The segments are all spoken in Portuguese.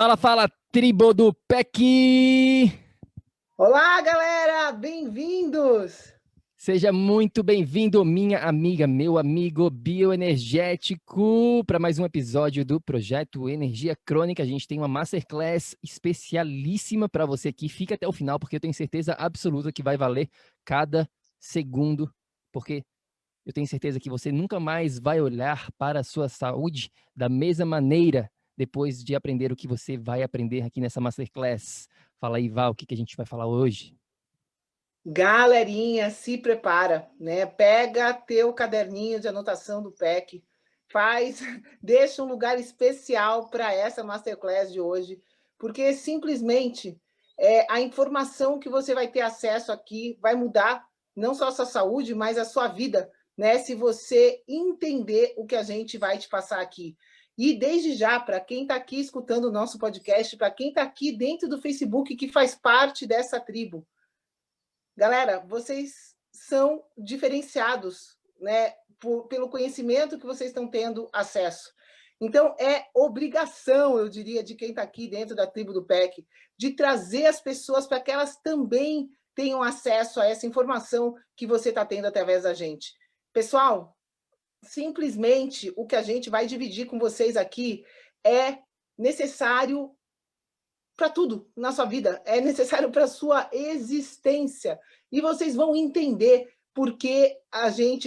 Fala, fala, tribo do PEC! Olá, galera! Bem-vindos! Seja muito bem-vindo, minha amiga, meu amigo bioenergético, para mais um episódio do Projeto Energia Crônica. A gente tem uma Masterclass especialíssima para você aqui. Fica até o final, porque eu tenho certeza absoluta que vai valer cada segundo, porque eu tenho certeza que você nunca mais vai olhar para a sua saúde da mesma maneira depois de aprender o que você vai aprender aqui nessa Masterclass. Fala aí, Val, o que a gente vai falar hoje? Galerinha, se prepara, né? Pega teu caderninho de anotação do PEC, deixa um lugar especial para essa Masterclass de hoje, porque simplesmente a informação que você vai ter acesso aqui vai mudar não só a sua saúde, mas a sua vida, né? Se você entender o que a gente vai te passar aqui. E desde já, para quem está aqui escutando o nosso podcast, para quem está aqui dentro do Facebook, que faz parte dessa tribo, galera, vocês são diferenciados, né, pelo conhecimento que vocês estão tendo acesso. Então, é obrigação, eu diria, de quem está aqui dentro da tribo do PEC, de trazer as pessoas para que elas também tenham acesso a essa informação que você está tendo através da gente. Pessoal, simplesmente o que a gente vai dividir com vocês aqui é necessário para tudo na sua vida, é necessário para a sua existência. E vocês vão entender porque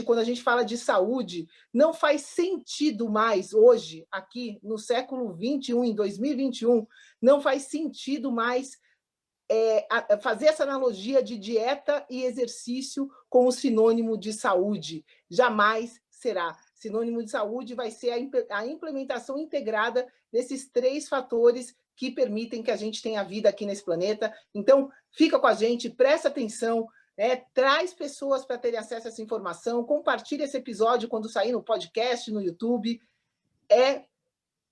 quando a gente fala de saúde, não faz sentido mais hoje, aqui no século 21, em 2021, não faz sentido mais fazer essa analogia de dieta e exercício como sinônimo de saúde. Jamais será. Sinônimo de saúde vai ser a implementação integrada desses 3 fatores que permitem que a gente tenha vida aqui nesse planeta. Então, fica com a gente, presta atenção, traz pessoas para terem acesso a essa informação, compartilha esse episódio quando sair no podcast, no YouTube. É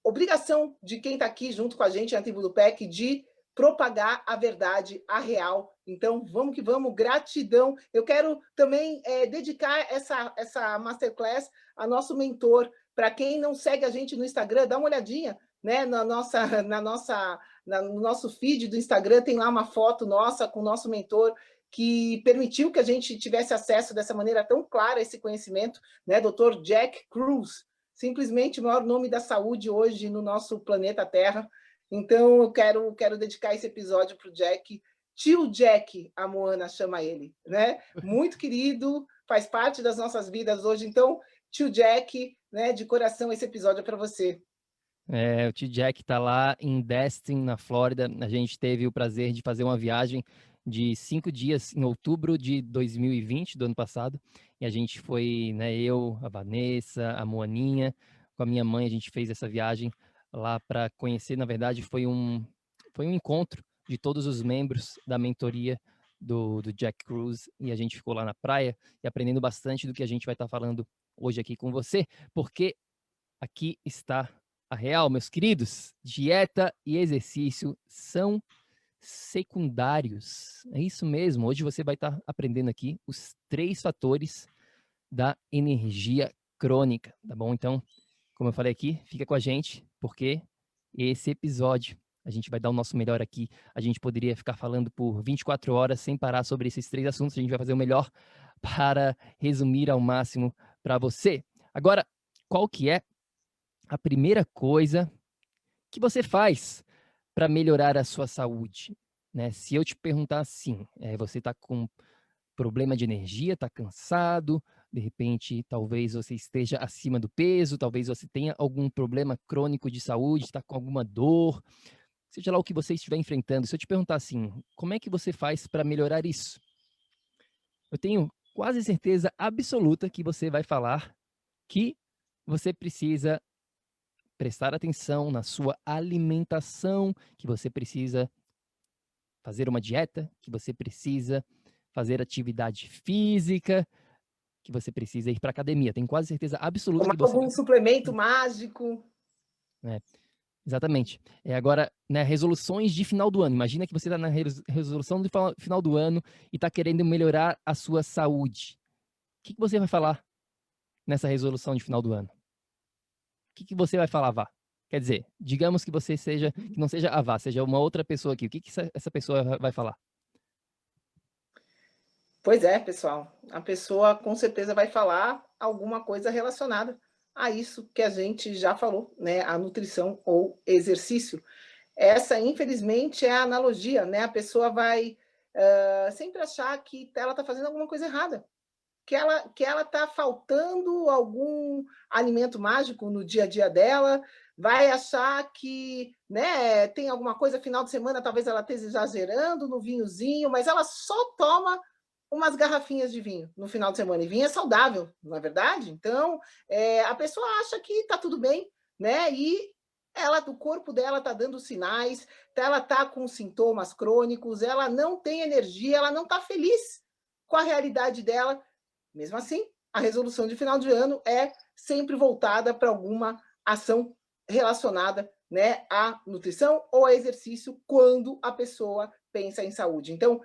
obrigação de quem está aqui junto com a gente na tribo do PEC de propagar a verdade, a real. Então, vamos que vamos, gratidão. Eu quero também dedicar essa Masterclass a nosso mentor. Para quem não segue a gente no Instagram, dá uma olhadinha, né? No nosso feed do Instagram tem lá uma foto nossa com o nosso mentor, que permitiu que a gente tivesse acesso dessa maneira tão clara a esse conhecimento, né? Dr. Jack Kruse, simplesmente o maior nome da saúde hoje no nosso planeta Terra. Então, eu quero dedicar esse episódio para o Jack. Tio Jack, a Moana chama ele, né? Muito querido, faz parte das nossas vidas hoje. Então, tio Jack, né, de coração, esse episódio é para você. O tio Jack está lá em Destin, na Flórida. A gente teve o prazer de fazer uma viagem de 5 dias em outubro de 2020, do ano passado. E a gente foi, né, eu, a Vanessa, a Moaninha, com a minha mãe, a gente fez essa viagem lá para conhecer. Na verdade, foi um encontro de todos os membros da mentoria do Jack Kruse. E a gente ficou lá na praia e aprendendo bastante do que a gente vai estar falando hoje aqui com você, porque aqui está a real, meus queridos. Dieta e exercício são secundários. É isso mesmo. Hoje você vai estar aprendendo aqui os 3 fatores da energia crônica, tá bom? Então, como eu falei aqui, fica com a gente, porque esse episódio a gente vai dar o nosso melhor aqui. A gente poderia ficar falando por 24 horas sem parar sobre esses 3 assuntos. A gente vai fazer o melhor para resumir ao máximo para você. Agora, qual que é a primeira coisa que você faz para melhorar a sua saúde? Né? Se eu te perguntar assim, você está com problema de energia, está cansado, de repente talvez você esteja acima do peso, talvez você tenha algum problema crônico de saúde, está com alguma dor, seja lá o que você estiver enfrentando. Se eu te perguntar assim, como é que você faz para melhorar isso? Eu tenho quase certeza absoluta que você vai falar que você precisa prestar atenção na sua alimentação, que você precisa fazer uma dieta, que você precisa fazer atividade física, que você precisa ir para a academia. Tenho quase certeza absoluta Tomar que você algum suplemento mágico. Exatamente. Agora, né, resoluções de final do ano. Imagina que você está na resolução do final do ano e está querendo melhorar a sua saúde. O que você vai falar nessa resolução de final do ano? O que você vai falar, Vá? Quer dizer, digamos que você seja, que não seja a Vá, seja uma outra pessoa aqui. O que que essa pessoa vai falar? Pois é, pessoal. A pessoa com certeza vai falar alguma coisa relacionada a isso que a gente já falou, né? A nutrição ou exercício. Essa, infelizmente, é a analogia, né? A pessoa vai sempre achar que ela está fazendo alguma coisa errada, que ela está faltando algum alimento mágico no dia a dia dela, vai achar que, né, tem alguma coisa final de semana, talvez ela esteja exagerando no vinhozinho, mas ela só toma umas garrafinhas de vinho no final de semana. E vinho é saudável, não é verdade? Então, a pessoa acha que está tudo bem, né? E o corpo dela está dando sinais, ela está com sintomas crônicos, ela não tem energia, ela não está feliz com a realidade dela. Mesmo assim, a resolução de final de ano é sempre voltada para alguma ação relacionada, né, à nutrição ou a exercício quando a pessoa pensa em saúde. Então,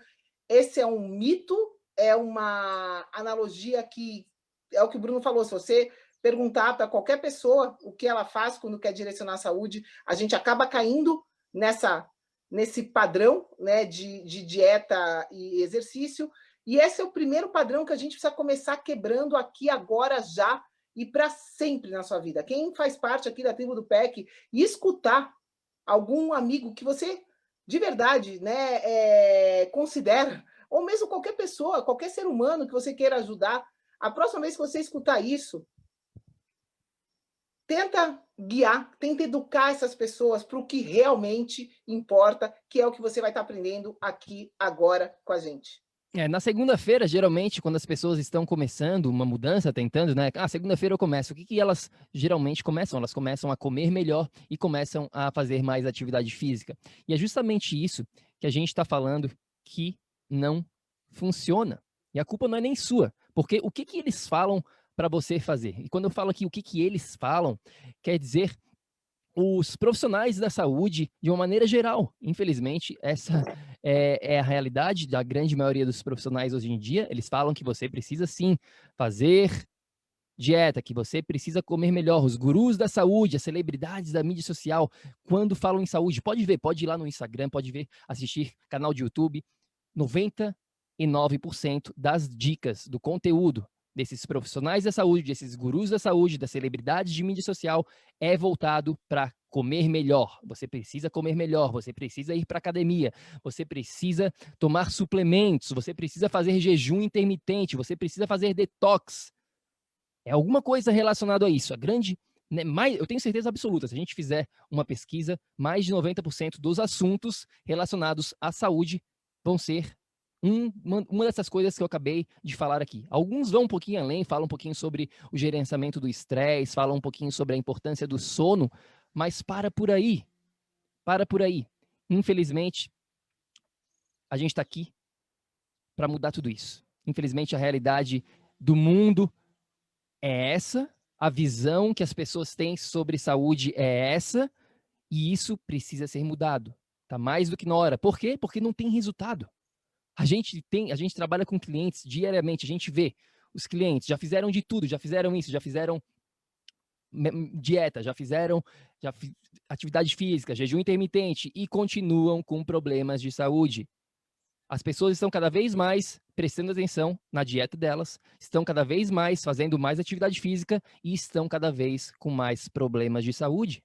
esse é um mito, é uma analogia que é o que o Bruno falou. Se você perguntar para qualquer pessoa o que ela faz quando quer direcionar a saúde, a gente acaba caindo nesse padrão, né, de dieta e exercício. E esse é o primeiro padrão que a gente precisa começar quebrando aqui, agora, já, e para sempre na sua vida. Quem faz parte aqui da tribo do PEC e escutar algum amigo que você, de verdade, né, considera, ou mesmo qualquer pessoa, qualquer ser humano que você queira ajudar, a próxima vez que você escutar isso, tenta guiar, tenta educar essas pessoas para o que realmente importa, que é o que você vai estar aprendendo aqui agora com a gente. Na segunda-feira, geralmente, quando as pessoas estão começando uma mudança, tentando, né? Segunda-feira eu começo. O que que elas geralmente começam? Elas começam a comer melhor e começam a fazer mais atividade física. E é justamente isso que a gente está falando que não funciona. E a culpa não é nem sua, porque o que que eles falam para você fazer? E quando eu falo aqui o que que eles falam, quer dizer os profissionais da saúde de uma maneira geral. Infelizmente, essa é a realidade da grande maioria dos profissionais hoje em dia. Eles falam que você precisa sim fazer dieta, que você precisa comer melhor. Os gurus da saúde, as celebridades da mídia social, quando falam em saúde, pode ver, pode ir lá no Instagram, pode ver, assistir canal de YouTube. 99% das dicas do conteúdo desses profissionais da saúde, desses gurus da saúde, das celebridades de mídia social, é voltado para comer melhor. Você precisa comer melhor, você precisa ir para academia, você precisa tomar suplementos, você precisa fazer jejum intermitente, você precisa fazer detox. É alguma coisa relacionada a isso. A grande, né, eu tenho certeza absoluta, se a gente fizer uma pesquisa, mais de 90% dos assuntos relacionados à saúde vão ser uma dessas coisas que eu acabei de falar aqui. Alguns vão um pouquinho além, falam um pouquinho sobre o gerenciamento do estresse, falam um pouquinho sobre a importância do sono, mas para por aí. Para por aí. Infelizmente, a gente está aqui para mudar tudo isso. Infelizmente, a realidade do mundo é essa, a visão que as pessoas têm sobre saúde é essa, e isso precisa ser mudado. Tá mais do que na hora. Por quê? Porque não tem resultado. A gente trabalha com clientes diariamente, a gente vê os clientes já fizeram de tudo, já fizeram isso, já fizeram dieta, atividade física, jejum intermitente e continuam com problemas de saúde. As pessoas estão cada vez mais prestando atenção na dieta delas, estão cada vez mais fazendo mais atividade física e estão cada vez com mais problemas de saúde.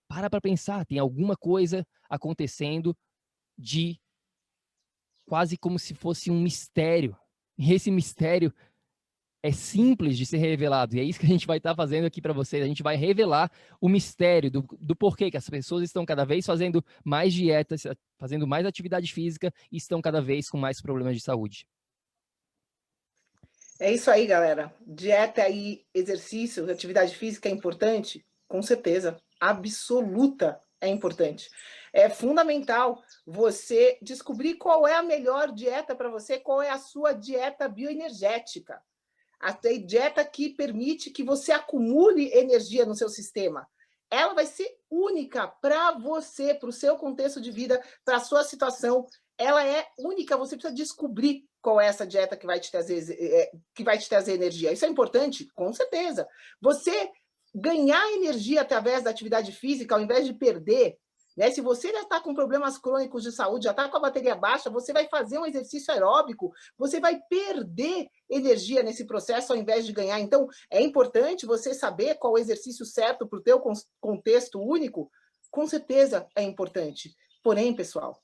Para pensar, tem alguma coisa acontecendo de quase como se fosse um mistério. E esse mistério é simples de ser revelado. E é isso que a gente vai estar fazendo aqui para vocês. A gente vai revelar o mistério do porquê que as pessoas estão cada vez fazendo mais dietas, fazendo mais atividade física e estão cada vez com mais problemas de saúde. É isso aí, galera. Dieta e exercício, atividade física é importante? Com certeza, absoluta é importante. É fundamental você descobrir qual é a melhor dieta para você, qual é a sua dieta bioenergética. A dieta que permite que você acumule energia no seu sistema. Ela vai ser única para você, para o seu contexto de vida, para a sua situação. Ela é única, você precisa descobrir qual é essa dieta que vai te trazer energia. Isso é importante? Com certeza. Você ganhar energia através da atividade física, ao invés de perder, né? Se você já está com problemas crônicos de saúde, já está com a bateria baixa, você vai fazer um exercício aeróbico, você vai perder energia nesse processo ao invés de ganhar. Então, é importante você saber qual o exercício certo para o teu contexto único. Com certeza é importante. Porém, pessoal,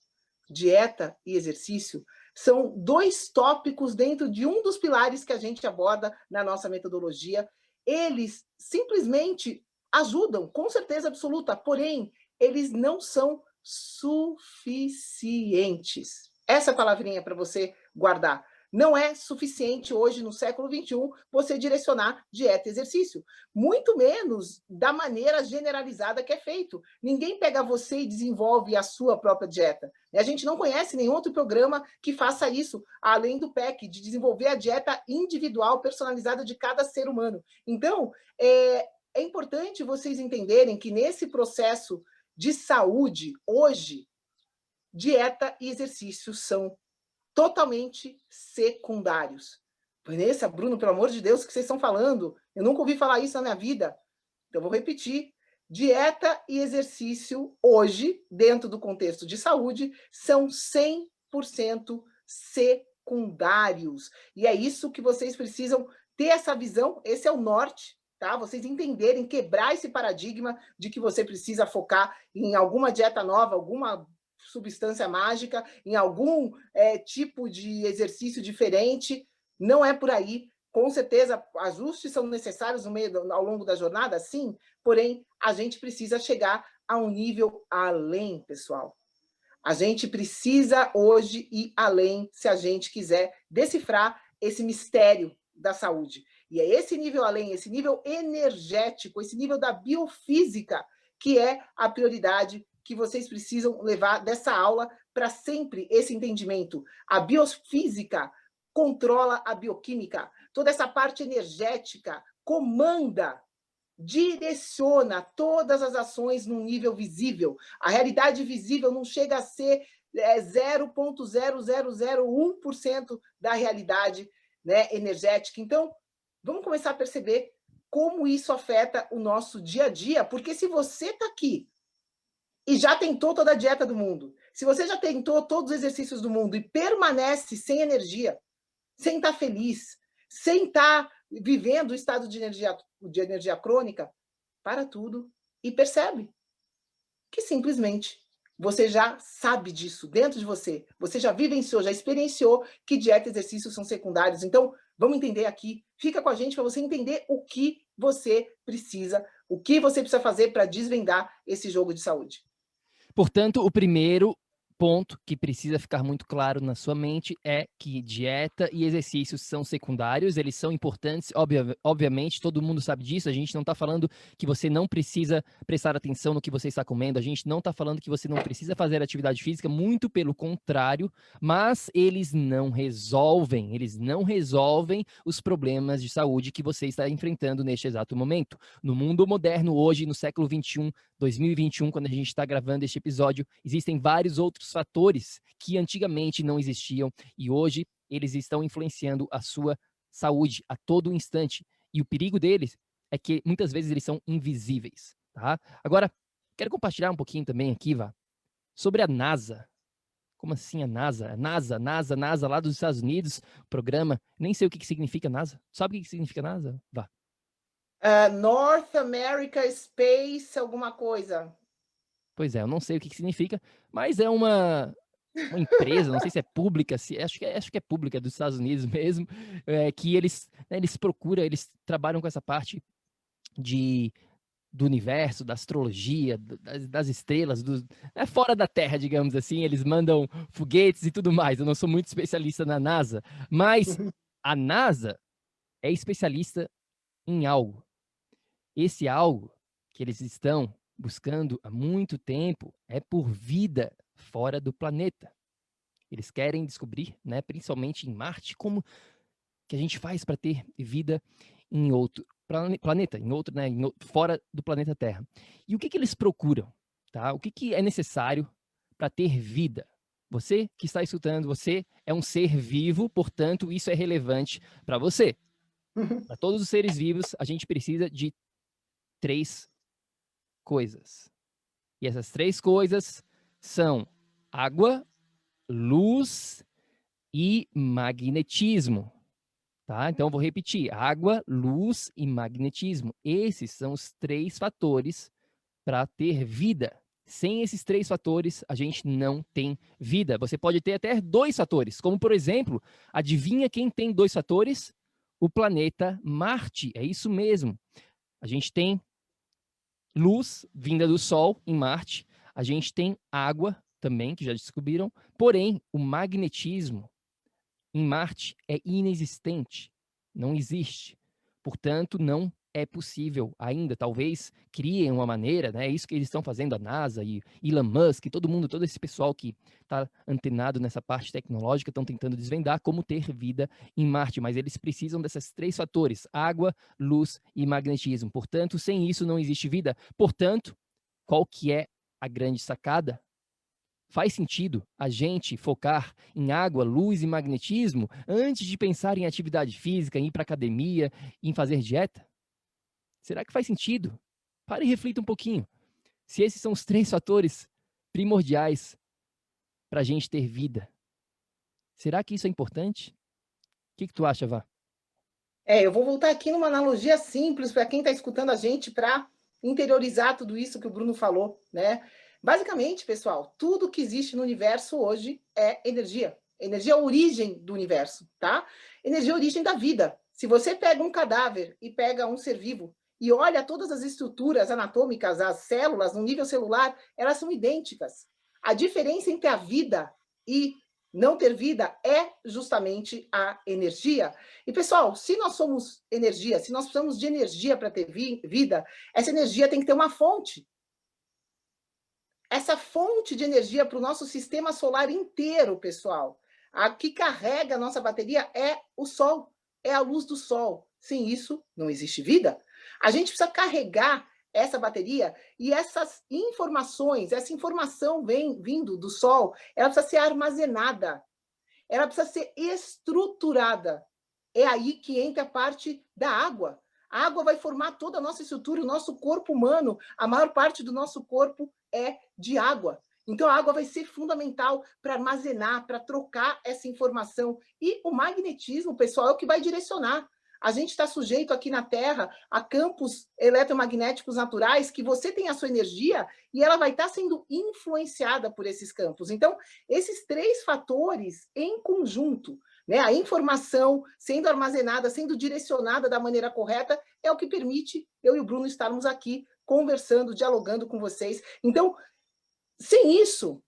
dieta e exercício são 2 tópicos dentro de um dos pilares que a gente aborda na nossa metodologia. Eles simplesmente ajudam, com certeza absoluta, porém, eles não são suficientes. Essa palavrinha para você guardar. Não é suficiente hoje, no século XXI, você direcionar dieta e exercício. Muito menos da maneira generalizada que é feito. Ninguém pega você e desenvolve a sua própria dieta. A gente não conhece nenhum outro programa que faça isso, além do PEC, de desenvolver a dieta individual, personalizada de cada ser humano. Então, é importante vocês entenderem que nesse processo de saúde, hoje, dieta e exercício são totalmente secundários. Vanessa, Bruno, pelo amor de Deus, o que vocês estão falando? Eu nunca ouvi falar isso na minha vida. Então, vou repetir. Dieta e exercício, hoje, dentro do contexto de saúde, são 100% secundários. E é isso que vocês precisam ter essa visão, esse é o norte, tá? Vocês entenderem, quebrar esse paradigma de que você precisa focar em alguma dieta nova, alguma substância mágica, em algum tipo de exercício diferente. Não é por aí. Com certeza, ajustes são necessários ao longo da jornada, sim, porém, a gente precisa chegar a um nível além, pessoal. A gente precisa hoje ir além se a gente quiser decifrar esse mistério da saúde. E é esse nível além, esse nível energético, esse nível da biofísica, que é a prioridade que vocês precisam levar dessa aula para sempre esse entendimento. A biofísica controla a bioquímica. Toda essa parte energética comanda, direciona todas as ações num nível visível. A realidade visível não chega a ser 0,0001% da realidade, né, energética. Então, vamos começar a perceber como isso afeta o nosso dia a dia, porque se você está aqui e já tentou toda a dieta do mundo, se você já tentou todos os exercícios do mundo e permanece sem energia, sem estar feliz, sem estar vivendo o estado de energia crônica, para tudo e percebe que simplesmente você já sabe disso dentro de você. Você já vivenciou, já experienciou que dieta e exercícios são secundários. Então, vamos entender aqui. Fica com a gente para você entender o que você precisa fazer para desvendar esse jogo de saúde. Portanto, o primeiro ponto que precisa ficar muito claro na sua mente é que dieta e exercícios são secundários, eles são importantes, obviamente, todo mundo sabe disso, a gente não está falando que você não precisa prestar atenção no que você está comendo, a gente não está falando que você não precisa fazer atividade física, muito pelo contrário, mas eles não resolvem os problemas de saúde que você está enfrentando neste exato momento. No mundo moderno, hoje, no século XXI, 2021, quando a gente está gravando este episódio, existem vários outros fatores que antigamente não existiam e hoje eles estão influenciando a sua saúde a todo instante. E o perigo deles é que muitas vezes eles são invisíveis, tá? Agora, quero compartilhar um pouquinho também aqui, Vá, sobre a NASA. Como assim a NASA? NASA, lá dos Estados Unidos, programa. Nem sei o que significa NASA. Sabe o que significa NASA? Vá. North America Space, alguma coisa. Pois é, eu não sei o que significa, mas é uma empresa, não sei se é pública, acho que é pública, dos Estados Unidos mesmo, que eles procuram, eles trabalham com essa parte do universo, da astrologia, das estrelas, fora da Terra, digamos assim, eles mandam foguetes e tudo mais. Eu não sou muito especialista na NASA, mas a NASA é especialista em algo. Esse algo que eles estão buscando há muito tempo é por vida fora do planeta. Eles querem descobrir, né, principalmente em Marte, como que a gente faz para ter vida em outro planeta, fora do planeta Terra. E o que eles procuram? Tá? O que é necessário para ter vida? Você que está escutando, você é um ser vivo, portanto, isso é relevante para você. Para todos os seres vivos, a gente precisa de 3 coisas. E essas 3 coisas são água, luz e magnetismo. Tá? Então, eu vou repetir: água, luz e magnetismo. Esses são os 3 fatores para ter vida. Sem esses 3 fatores, a gente não tem vida. Você pode ter até 2 fatores, como, por exemplo, adivinha quem tem 2 fatores? O planeta Marte. É isso mesmo. A gente tem luz vinda do Sol em Marte. A gente tem água também, que já descobriram. Porém, o magnetismo em Marte é inexistente, não existe. Portanto, não é possível ainda. Talvez criem uma maneira, né? É isso que eles estão fazendo, a NASA e Elon Musk, todo mundo, todo esse pessoal que está antenado nessa parte tecnológica, estão tentando desvendar como ter vida em Marte, mas eles precisam desses 3 fatores: água, luz e magnetismo. Portanto, sem isso não existe vida. Portanto, qual que é a grande sacada? Faz sentido a gente focar em água, luz e magnetismo antes de pensar em atividade física, em ir para academia, em fazer dieta? Será que faz sentido? Pare e reflita um pouquinho. Se esses são os 3 fatores primordiais para a gente ter vida, será que isso é importante? O que tu acha, Vá? Eu vou voltar aqui numa analogia simples para quem está escutando a gente para interiorizar tudo isso que o Bruno falou, né? Basicamente, pessoal, tudo que existe no universo hoje é energia. Energia é a origem do universo, tá? Energia é a origem da vida. Se você pega um cadáver e pega um ser vivo e olha todas as estruturas anatômicas, as células no nível celular, elas são idênticas. A diferença entre a vida e não ter vida é justamente a energia. E, pessoal, se nós somos energia, se nós precisamos de energia para ter vida, essa energia tem que ter uma fonte. Essa fonte de energia para o nosso sistema solar inteiro, pessoal, a que carrega a nossa bateria é o Sol, é a luz do Sol. Sem isso, não existe vida. A gente precisa carregar essa bateria e essas informações, essa informação vindo do Sol, ela precisa ser armazenada, ela precisa ser estruturada. É aí que entra a parte da água. A água vai formar toda a nossa estrutura, o nosso corpo humano, a maior parte do nosso corpo é de água. Então, a água vai ser fundamental para armazenar, para trocar essa informação. E o magnetismo, pessoal, é o que vai direcionar. A gente está sujeito aqui na Terra a campos eletromagnéticos naturais que você tem a sua energia e ela vai estar sendo influenciada por esses campos. Então, esses 3 fatores em conjunto, né, a informação sendo armazenada, sendo direcionada da maneira correta, é o que permite eu e o Bruno estarmos aqui conversando, dialogando com vocês. Então, sem isso,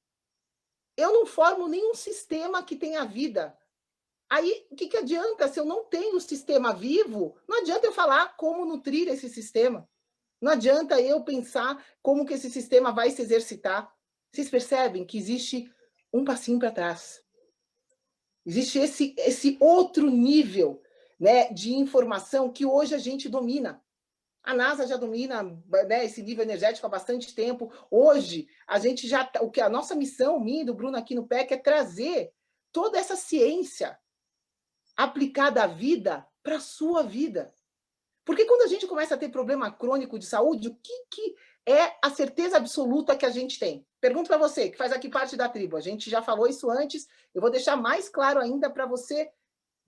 eu não formo nenhum sistema que tenha vida. Aí, o que adianta se eu não tenho sistema vivo? Não adianta eu falar como nutrir esse sistema. Não adianta eu pensar como que esse sistema vai se exercitar. Vocês percebem que existe um passinho para trás. Existe esse outro nível, né, de informação que hoje a gente domina. A NASA já domina, né, esse nível energético há bastante tempo. Hoje, a gente já, o que a nossa missão, minha e do Bruno aqui no PEC, é trazer toda essa ciência aplicada à vida para a sua vida. Porque quando a gente começa a ter problema crônico de saúde, o que é a certeza absoluta que a gente tem? Pergunto para você, que faz aqui parte da tribo. A gente já falou isso antes, eu vou deixar mais claro ainda para você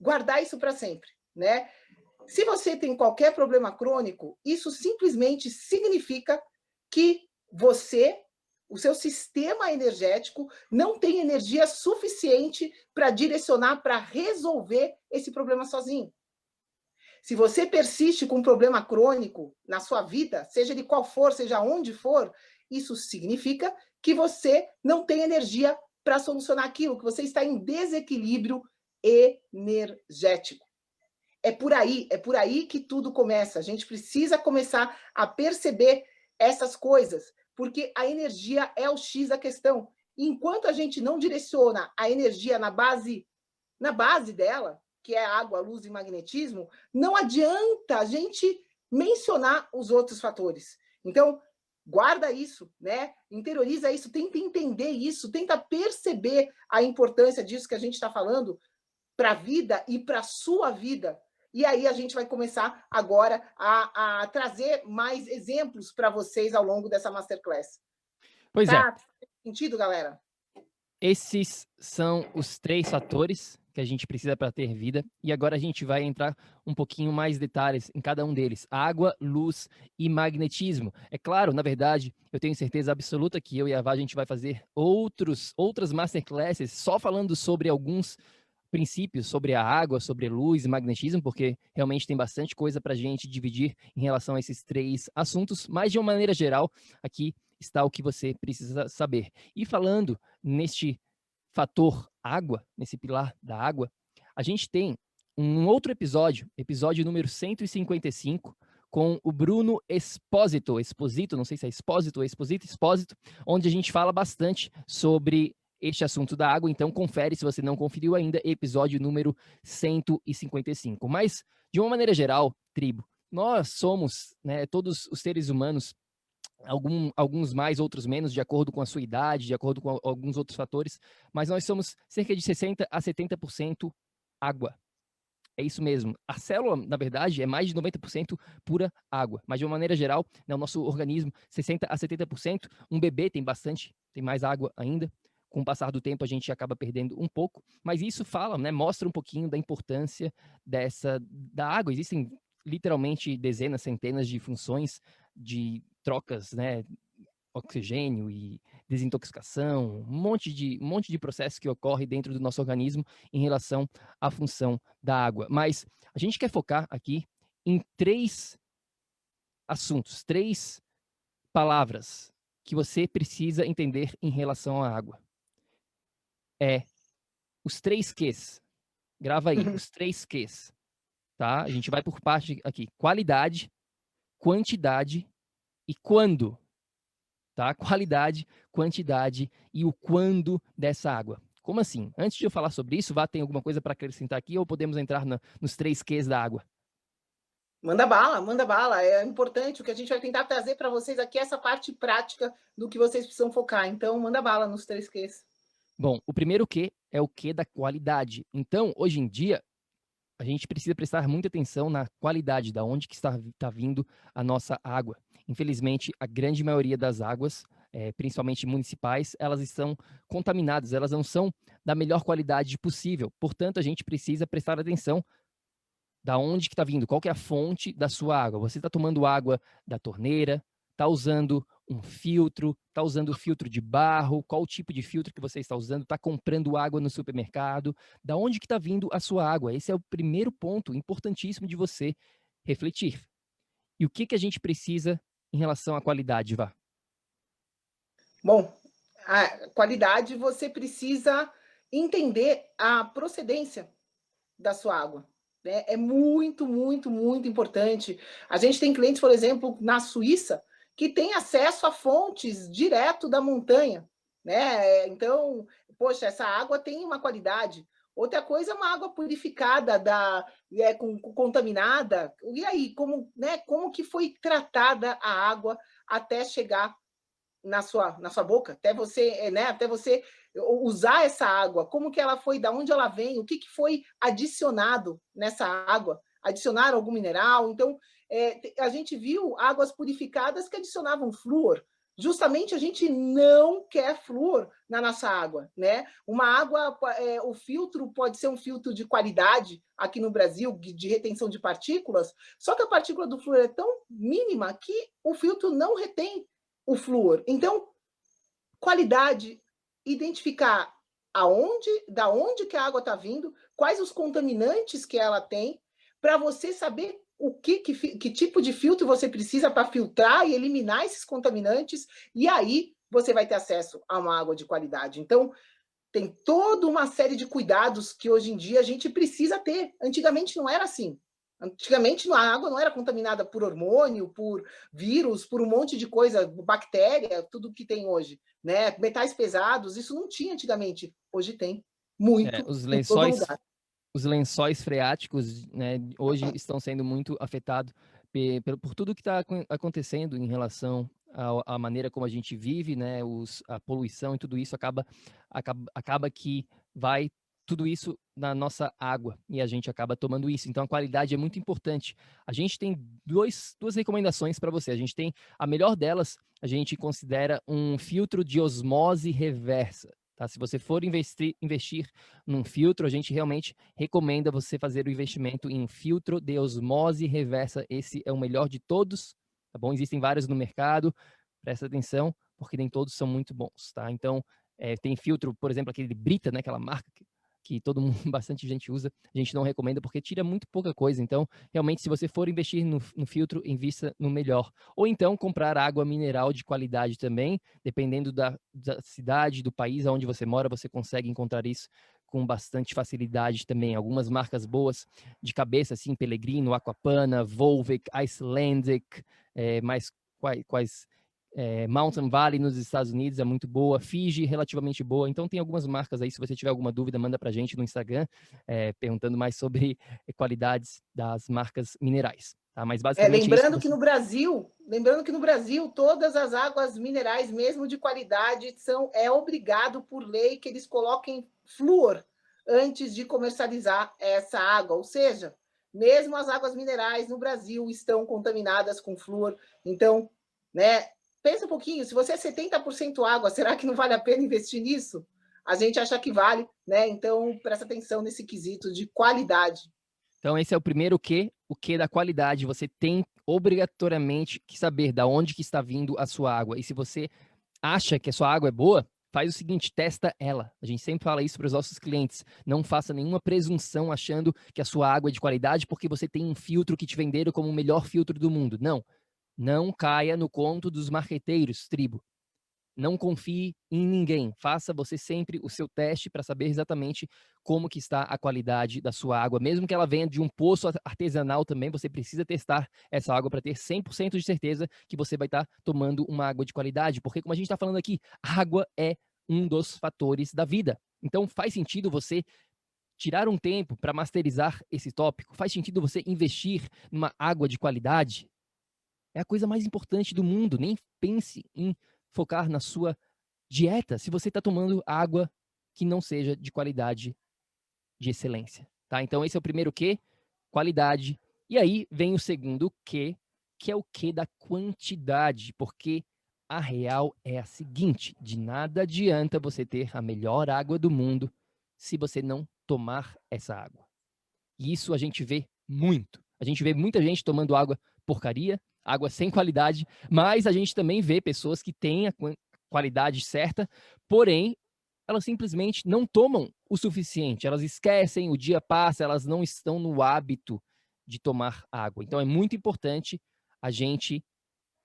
guardar isso para sempre, né? Se você tem qualquer problema crônico, isso simplesmente significa que você, o seu sistema energético, não tem energia suficiente para direcionar, para resolver esse problema sozinho. Se você persiste com um problema crônico na sua vida, seja de qual for, seja onde for, isso significa que você não tem energia para solucionar aquilo, que você está em desequilíbrio energético. É por aí que tudo começa. A gente precisa começar a perceber essas coisas, porque a energia é o X da questão. Enquanto a gente não direciona a energia na base dela, que é água, luz e magnetismo, não adianta a gente mencionar os outros fatores. Então, guarda isso, né? Interioriza isso, tenta entender isso, tenta perceber a importância disso que a gente está falando para a vida e para a sua vida. E aí a gente vai começar agora a trazer mais exemplos para vocês ao longo dessa masterclass. Pois é, Tá? Faz sentido, galera? esses são os 3 fatores que a gente precisa para ter vida, e agora a gente vai entrar um pouquinho mais detalhes em cada um deles: água, luz e magnetismo. É claro, na verdade, eu tenho certeza absoluta que eu e a Vá, a gente vai fazer outras masterclasses só falando sobre alguns princípios, sobre a água, sobre luz e magnetismo, porque realmente tem bastante coisa para a gente dividir em relação a esses 3 assuntos, mas de uma maneira geral, aqui está o que você precisa saber. E falando neste fator água, nesse pilar da água, a gente tem um outro episódio, episódio número 155, com o Bruno Exposito, não sei se é Expósito ou Expósito, onde a gente fala bastante sobre este assunto da água. Então confere se você não conferiu ainda, episódio número 155. Mas, de uma maneira geral, tribo, nós somos, né, todos os seres humanos, alguns mais, outros menos, de acordo com a sua idade, de acordo com alguns outros fatores, mas nós somos cerca de 60 a 70% água. É isso mesmo. A célula, na verdade, é mais de 90% pura água. Mas, de uma maneira geral, né, o nosso organismo, 60 a 70%. Um bebê tem mais água ainda. Com o passar do tempo, a gente acaba perdendo um pouco. Mas isso fala, né, mostra um pouquinho da importância da água. Existem literalmente dezenas, centenas de funções de trocas, né, oxigênio e desintoxicação, um monte de processo que ocorre dentro do nosso organismo em relação à função da água. Mas a gente quer focar aqui em 3 assuntos, 3 palavras que você precisa entender em relação à água. É os 3 Qs. Grava aí, os 3 Qs, tá? A gente vai por parte aqui: qualidade, quantidade e quando. Tá? Qualidade, quantidade e o quando dessa água. Como assim? Antes de eu falar sobre isso, Vá, tem alguma coisa para acrescentar aqui ou podemos entrar nos 3 Qs da água? Manda bala, manda bala. É importante. O que a gente vai tentar trazer para vocês aqui é essa parte prática do que vocês precisam focar. Então, manda bala nos 3 Qs. Bom, o primeiro Q é o Q da qualidade. Então, hoje em dia, a gente precisa prestar muita atenção na qualidade, da onde que está vindo a nossa água. Infelizmente, a grande maioria das águas, principalmente municipais, elas estão contaminadas, elas não são da melhor qualidade possível. Portanto, a gente precisa prestar atenção da onde que está vindo, qual que é a fonte da sua água. Você está tomando água da torneira, está usando um filtro, está usando filtro de barro, qual o tipo de filtro que você está usando, está comprando água no supermercado, da onde que está vindo a sua água. Esse é o primeiro ponto importantíssimo de você refletir. E o que, que a gente precisa em relação à qualidade, Vá? Bom, a qualidade, você precisa entender a procedência da sua água. Né? É muito, muito, muito importante. A gente tem clientes, por exemplo, na Suíça, que têm acesso a fontes direto da montanha. Né? Então, poxa, essa água tem uma qualidade. Outra coisa é uma água purificada, contaminada. E aí, como que foi tratada a água até chegar na sua boca, até você usar essa água, como que ela foi, da onde ela vem, o que foi adicionado nessa água, adicionaram algum mineral. Então, a gente viu águas purificadas que adicionavam flúor. Justamente a gente não quer flúor na nossa água, né? Uma água, o filtro pode ser um filtro de qualidade aqui no Brasil, de retenção de partículas, só que a partícula do flúor é tão mínima que o filtro não retém o flúor. Então, qualidade, identificar da onde que a água está vindo, quais os contaminantes que ela tem, para você saber que tipo de filtro você precisa para filtrar e eliminar esses contaminantes, e aí você vai ter acesso a uma água de qualidade. Então, tem toda uma série de cuidados que hoje em dia a gente precisa ter. Antigamente não era assim. Antigamente a água não era contaminada por hormônio, por vírus, por um monte de coisa, bactéria, tudo que tem hoje, né? Metais pesados, isso não tinha antigamente. Hoje tem muito em todo lugar. Os lençóis freáticos, né, hoje estão sendo muito afetados por tudo que está acontecendo em relação à maneira como a gente vive, né, a poluição e tudo isso acaba que tudo isso na nossa água e a gente acaba tomando isso. Então, a qualidade é muito importante. A gente tem duas recomendações para você. A gente tem a melhor delas, a gente considera um filtro de osmose reversa. Tá? Se você for investir num filtro, a gente realmente recomenda você fazer o investimento em um filtro de osmose reversa. Esse é o melhor de todos, tá bom? Existem vários no mercado, presta atenção, porque nem todos são muito bons, tá? Então, tem filtro, por exemplo, aquele de Brita, né? Aquela marca que todo mundo, bastante gente usa, a gente não recomenda porque tira muito pouca coisa. Então, realmente, se você for investir no filtro, invista no melhor. Ou então, comprar água mineral de qualidade também, dependendo da cidade, do país onde você mora, você consegue encontrar isso com bastante facilidade também. Algumas marcas boas de cabeça, assim, Pellegrino, Aquapana, Volvic, Icelandic, mais quais Mountain Valley nos Estados Unidos é muito boa, Fiji relativamente boa, então tem algumas marcas aí, se você tiver alguma dúvida, manda pra gente no Instagram, perguntando mais sobre qualidades das marcas minerais, tá? Mas basicamente é isso que Lembrando que você... no Brasil, todas as águas minerais, mesmo de qualidade, é obrigado por lei que eles coloquem flúor antes de comercializar essa água, ou seja, mesmo as águas minerais no Brasil estão contaminadas com flúor. Então, né, pensa um pouquinho, se você é 70% água, será que não vale a pena investir nisso? A gente acha que vale, né? Então, presta atenção nesse quesito de qualidade. Então esse é o primeiro Q, o Q da qualidade, você tem obrigatoriamente que saber da onde que está vindo a sua água, e se você acha que a sua água é boa, faz o seguinte, testa ela. A gente sempre fala isso para os nossos clientes. Não faça nenhuma presunção achando que a sua água é de qualidade porque você tem um filtro que te venderam como o melhor filtro do mundo. Não. Não caia no conto dos marqueteiros, tribo. Não confie em ninguém. Faça você sempre o seu teste para saber exatamente como que está a qualidade da sua água. Mesmo que ela venha de um poço artesanal também, você precisa testar essa água para ter 100% de certeza que você vai estar tomando uma água de qualidade. Porque, como a gente está falando aqui, água é um dos fatores da vida. Então, faz sentido você tirar um tempo para masterizar esse tópico? Faz sentido você investir numa água de qualidade? É a coisa mais importante do mundo. Nem pense em focar na sua dieta se você está tomando água que não seja de qualidade, de excelência, tá? Então esse é o primeiro Q, qualidade. E aí vem o segundo Q, que é o Q da quantidade, porque a real é a seguinte: de nada adianta você ter a melhor água do mundo se você não tomar essa água. E isso a gente vê muito. A gente vê muita gente tomando água porcaria, água sem qualidade, mas a gente também vê pessoas que têm a qualidade certa, porém, elas simplesmente não tomam o suficiente, elas esquecem, o dia passa, elas não estão no hábito de tomar água. Então é muito importante a gente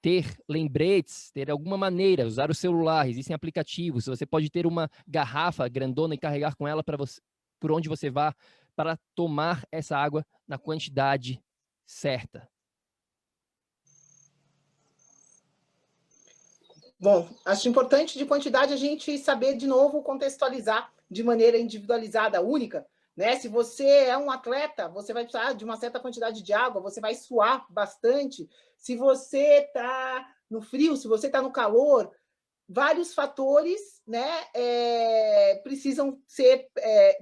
ter lembretes, ter alguma maneira, usar o celular, existem aplicativos, você pode ter uma garrafa grandona e carregar com ela para você, por onde você vá, para tomar essa água na quantidade certa. Bom, acho importante de quantidade a gente saber, de novo, contextualizar de maneira individualizada, única. Né? Se você é um atleta, você vai precisar de uma certa quantidade de água, você vai suar bastante. Se você está no frio, se você está no calor, vários fatores, né, precisam ser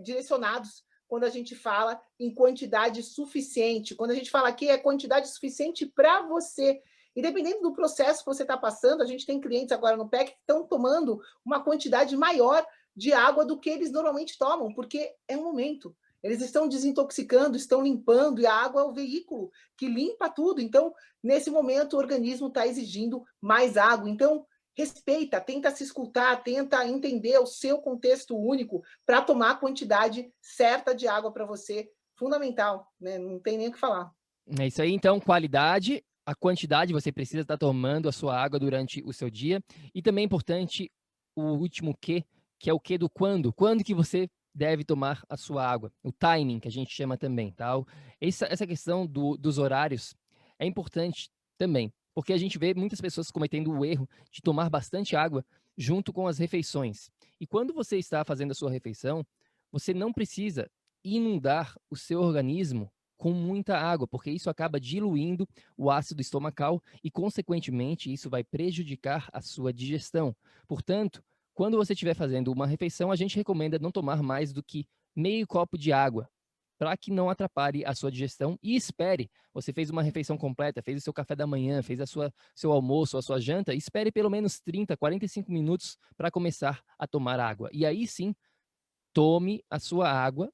direcionados quando a gente fala em quantidade suficiente. Quando a gente fala aqui, é quantidade suficiente para você. E dependendo do processo que você está passando, a gente tem clientes agora no PEC que estão tomando uma quantidade maior de água do que eles normalmente tomam, porque é um momento. Eles estão desintoxicando, estão limpando, e a água é o veículo que limpa tudo. Então, nesse momento, o organismo está exigindo mais água. Então, respeita, tenta se escutar, tenta entender o seu contexto único para tomar a quantidade certa de água para você. Fundamental, né? Não tem nem o que falar. É isso aí, então, qualidade, a quantidade, você precisa estar tomando a sua água durante o seu dia. E também é importante o último Q, que é o Q do quando. Quando que você deve tomar a sua água? O timing, que a gente chama também, tá? Essa questão dos horários é importante também, porque a gente vê muitas pessoas cometendo o erro de tomar bastante água junto com as refeições. E quando você está fazendo a sua refeição, você não precisa inundar o seu organismo com muita água, porque isso acaba diluindo o ácido estomacal e, consequentemente, isso vai prejudicar a sua digestão. Portanto, quando você estiver fazendo uma refeição, a gente recomenda não tomar mais do que meio copo de água, para que não atrapalhe a sua digestão e espere. Você fez uma refeição completa, fez o seu café da manhã, fez seu almoço, a sua janta, espere pelo menos 30, 45 minutos para começar a tomar água. E aí sim, tome a sua água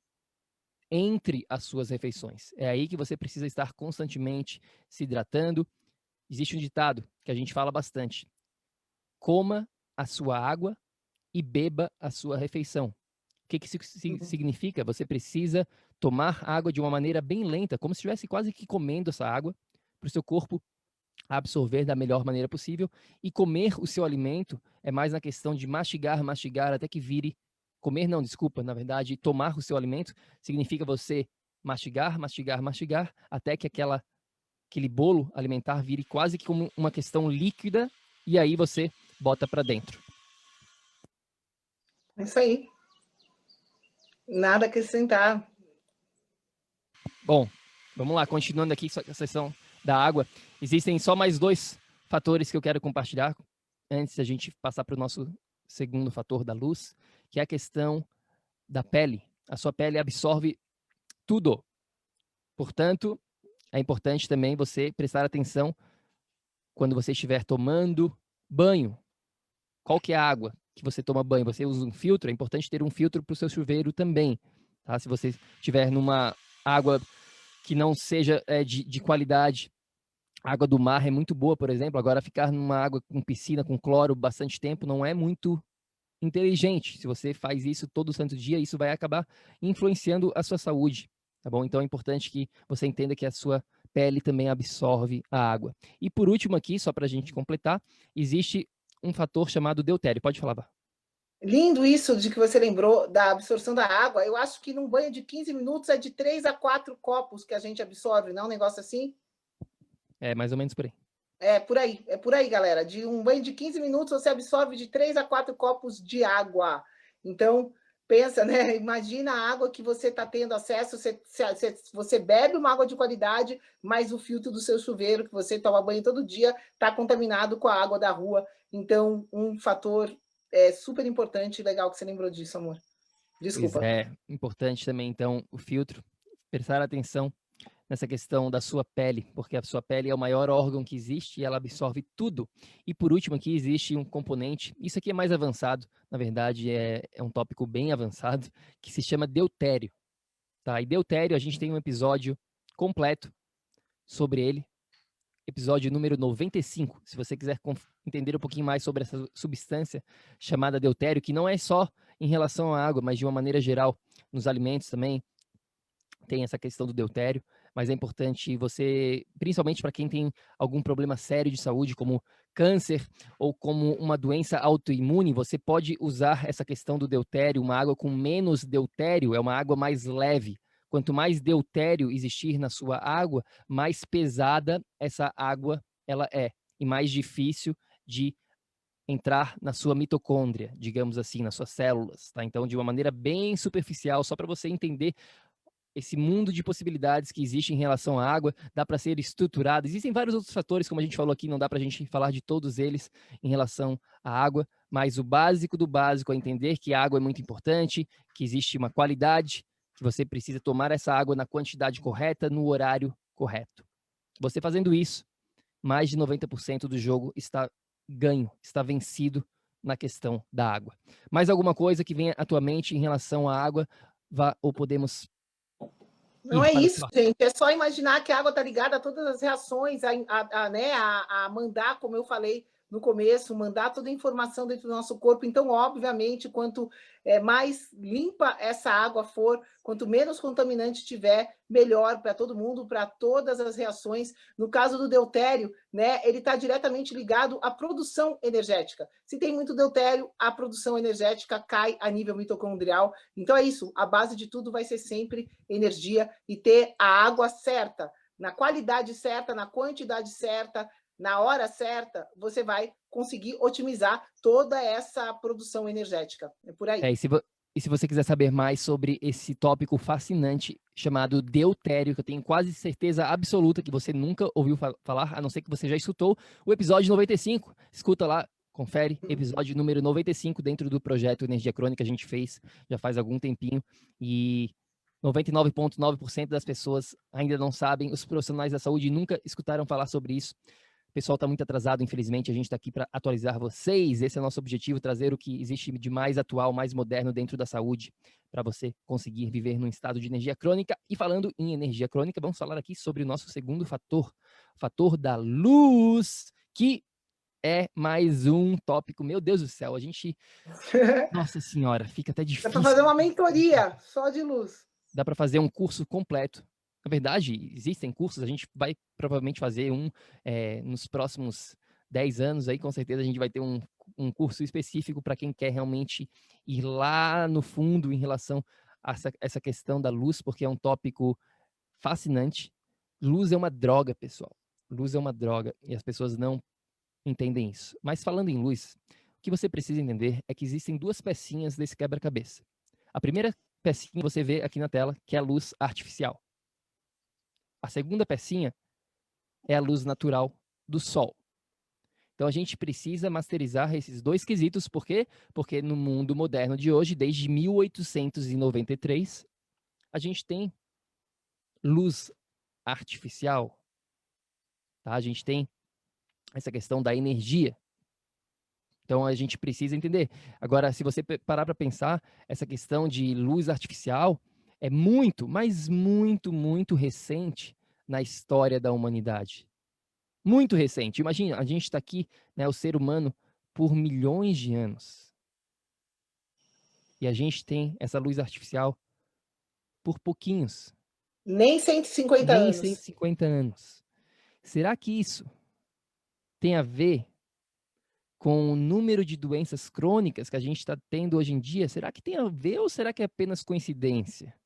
entre as suas refeições. É aí que você precisa estar constantemente se hidratando. Existe um ditado que a gente fala bastante: coma a sua água e beba a sua refeição. O que isso significa? Você precisa tomar água de uma maneira bem lenta, como se estivesse quase que comendo essa água, para o seu corpo absorver da melhor maneira possível. E comer o seu alimento é mais na questão de mastigar, até que vire. Comer não, desculpa, na verdade, tomar o seu alimento significa você mastigar, até que aquele bolo alimentar vire quase que como uma questão líquida, e aí você bota para dentro. É isso aí. Nada a acrescentar. Bom, vamos lá, continuando aqui a sessão da água. Existem só mais 2 fatores que eu quero compartilhar antes da gente passar para o nosso segundo fator da luz, que é a questão da pele. A sua pele absorve tudo. Portanto, é importante também você prestar atenção quando você estiver tomando banho. Qual que é a água que você toma banho? Você usa um filtro? É importante ter um filtro para o seu chuveiro também. Tá? Se você estiver numa água que não seja de qualidade, a água do mar é muito boa, por exemplo. Agora, ficar numa água com piscina, com cloro, bastante tempo, não é muito inteligente. Se você faz isso todo santo dia, isso vai acabar influenciando a sua saúde, tá bom? Então, é importante que você entenda que a sua pele também absorve a água. E por último aqui, só para a gente completar, existe um fator chamado deutério. Pode falar, Bá. Lindo isso de que você lembrou da absorção da água. Eu acho que num banho de 15 minutos é de 3 a 4 copos que a gente absorve, não é um negócio assim? É mais ou menos por aí. É por aí, galera. De um banho de 15 minutos você absorve de 3 a 4 copos de água. Então, pensa, né? Imagina a água que você está tendo acesso. Você bebe uma água de qualidade, mas o filtro do seu chuveiro, que você toma banho todo dia, está contaminado com a água da rua. Então, um fator super importante e legal que você lembrou disso, amor. Desculpa. Pois é, importante também, então, o filtro. Prestar atenção nessa questão da sua pele, porque a sua pele é o maior órgão que existe e ela absorve tudo. E por último aqui existe um componente, isso aqui é mais avançado, na verdade é um tópico bem avançado, que se chama deutério. Tá? E deutério, a gente tem um episódio completo sobre ele, episódio número 95, se você quiser entender um pouquinho mais sobre essa substância chamada deutério, que não é só em relação à água, mas de uma maneira geral, nos alimentos também, tem essa questão do deutério, mas é importante você, principalmente para quem tem algum problema sério de saúde, como câncer ou como uma doença autoimune, você pode usar essa questão do deutério, uma água com menos deutério, é uma água mais leve. Quanto mais deutério existir na sua água, mais pesada essa água ela é e mais difícil de entrar na sua mitocôndria, digamos assim, nas suas células, tá? Então, de uma maneira bem superficial, só para você entender esse mundo de possibilidades que existe em relação à água, dá para ser estruturado. Existem vários outros fatores, como a gente falou aqui, não dá para a gente falar de todos eles em relação à água, mas o básico do básico é entender que a água é muito importante, que existe uma qualidade, que você precisa tomar essa água na quantidade correta, no horário correto. Você fazendo isso, mais de 90% do jogo está ganho, está vencido na questão da água. Mais alguma coisa que venha à tua mente em relação à água, ou podemos... Não é isso, gente. É só imaginar que a água está ligada a todas as reações, a mandar, como eu falei no começo, mandar toda a informação dentro do nosso corpo. Então, obviamente, quanto mais limpa essa água for, quanto menos contaminante tiver, melhor para todo mundo, para todas as reações. No caso do deutério, né, ele está diretamente ligado à produção energética. Se tem muito deutério, a produção energética cai a nível mitocondrial. Então, é isso. A base de tudo vai ser sempre energia e ter a água certa, na qualidade certa, na quantidade certa, na hora certa, você vai conseguir otimizar toda essa produção energética. É por aí. E se você quiser saber mais sobre esse tópico fascinante chamado deutério, que eu tenho quase certeza absoluta que você nunca ouviu falar, a não ser que você já escutou o episódio 95. Escuta lá, Confere, episódio número 95 dentro do projeto Energia Crônica, a gente fez já faz algum tempinho, e 99,9% das pessoas ainda não sabem, os profissionais da saúde nunca escutaram falar sobre isso. O pessoal está muito atrasado, infelizmente, a gente está aqui para atualizar vocês, esse é o nosso objetivo, trazer o que existe de mais atual, mais moderno dentro da saúde, para você conseguir viver num estado de energia crônica. E falando em energia crônica, vamos falar aqui sobre o nosso segundo fator, o fator da luz, que é mais um tópico, meu Deus do céu, a gente, nossa senhora, fica até Dá difícil. para fazer uma mentoria só de luz. Dá para fazer um curso completo. Na verdade, existem cursos, a gente vai provavelmente fazer um nos próximos 10 anos, aí com certeza a gente vai ter um curso específico para quem quer realmente ir lá no fundo em relação a essa questão da luz, porque é um tópico fascinante. Luz é uma droga, pessoal. Luz é uma droga e as pessoas não entendem isso. Mas falando em luz, o que você precisa entender é que existem duas pecinhas desse quebra-cabeça. A primeira pecinha você vê aqui na tela, que é a luz artificial. A segunda pecinha é a luz natural do sol. Então a gente precisa masterizar esses dois quesitos, por quê? Porque no mundo moderno de hoje, desde 1893, a gente tem luz artificial, tá? A gente tem essa questão da energia. Então a gente precisa entender. Agora, se você parar para pensar, essa questão de luz artificial é muito, mas muito, muito recente na história da humanidade. Muito recente. Imagina, a gente está aqui, né, o ser humano, por milhões de anos. E a gente tem essa luz artificial por pouquinhos. Nem 150 Nem anos. 150 anos. Será que isso tem a ver com o número de doenças crônicas que a gente está tendo hoje em dia? Será que tem a ver ou será que é apenas coincidência?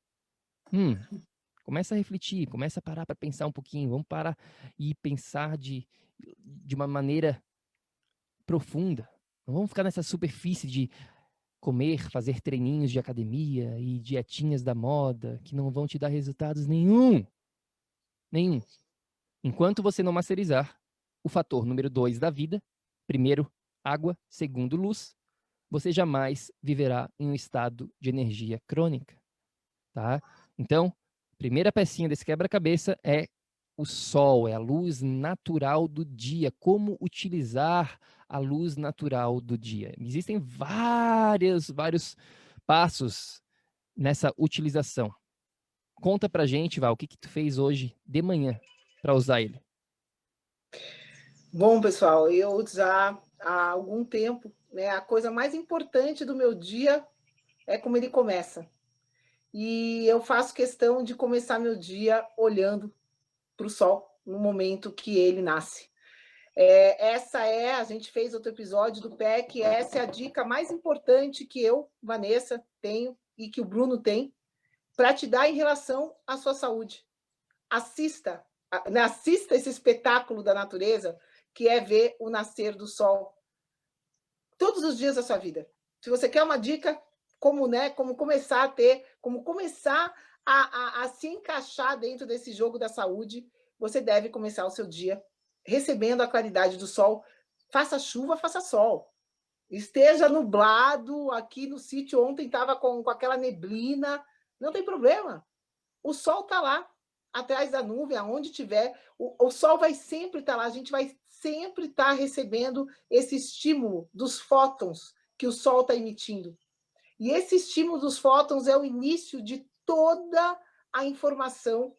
Começa a refletir, começa a parar para pensar um pouquinho. Vamos parar e pensar de uma maneira profunda. Não vamos ficar nessa superfície de comer, fazer treininhos de academia e dietinhas da moda que não vão te dar resultados nenhum. Nenhum. Enquanto você não masterizar o fator número 2 da vida, primeiro, água, segundo, luz, você jamais viverá em um estado de energia crônica, tá? Então, primeira pecinha desse quebra-cabeça é o sol, é a luz natural do dia, como utilizar a luz natural do dia. Existem vários passos nessa utilização. Conta pra gente, Val, o que tu fez hoje de manhã para usar ele? Bom, pessoal, eu já há algum tempo, né, a coisa mais importante do meu dia é como ele começa. E eu faço questão de começar meu dia olhando para o sol no momento que ele nasce. A gente fez outro episódio do PEC, essa é a dica mais importante que eu, Vanessa, tenho e que o Bruno tem para te dar em relação à sua saúde. Assista esse espetáculo da natureza, que é ver o nascer do sol todos os dias da sua vida. Se você quer uma dica, como começar a ter, como começar a se encaixar dentro desse jogo da saúde, você deve começar o seu dia recebendo a claridade do sol. Faça chuva, faça sol. Esteja nublado, aqui no sítio ontem estava com aquela neblina, não tem problema. O sol está lá, atrás da nuvem, aonde tiver, o sol vai sempre estar lá, a gente vai sempre estar recebendo esse estímulo dos fótons que o sol está emitindo. E esse estímulo dos fótons é o início de toda a informação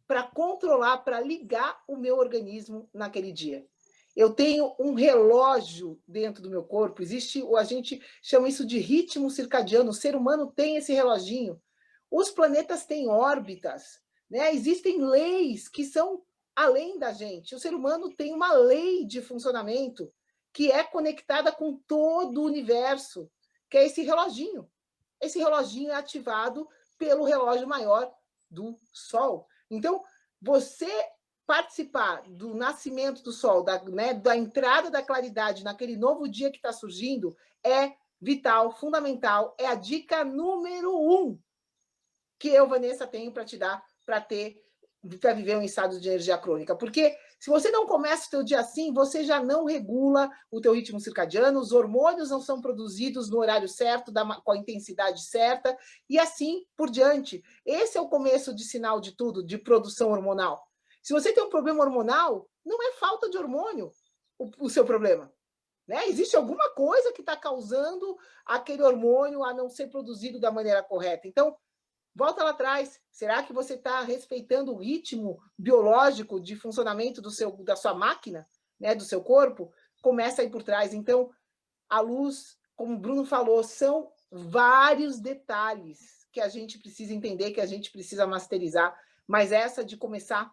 para controlar, para ligar o meu organismo naquele dia. Eu tenho um relógio dentro do meu corpo, a gente chama isso de ritmo circadiano, o ser humano tem esse reloginho. Os planetas têm órbitas, né? Existem leis que são além da gente. O ser humano tem uma lei de funcionamento que é conectada com todo o universo, que é esse reloginho. Esse reloginho é ativado pelo relógio maior do Sol. Então, você participar do nascimento do Sol, da entrada da claridade naquele novo dia que está surgindo, é vital, fundamental, é a dica número 1 que eu, Vanessa, tenho para te dar para viver um estado de energia crônica. Porque Se você não começa o teu dia assim, você já não regula o teu ritmo circadiano, os hormônios não são produzidos no horário certo, com a intensidade certa, e assim por diante. Esse é o começo de sinal de tudo, de produção hormonal. Se você tem um problema hormonal, não é falta de hormônio o seu problema. Né? Existe alguma coisa que está causando aquele hormônio a não ser produzido da maneira correta. Então, volta lá atrás. Será que você está respeitando o ritmo biológico de funcionamento da sua máquina, né, do seu corpo? Começa aí por trás. Então, a luz, como o Bruno falou, são vários detalhes que a gente precisa entender, que a gente precisa masterizar. Mas essa de começar,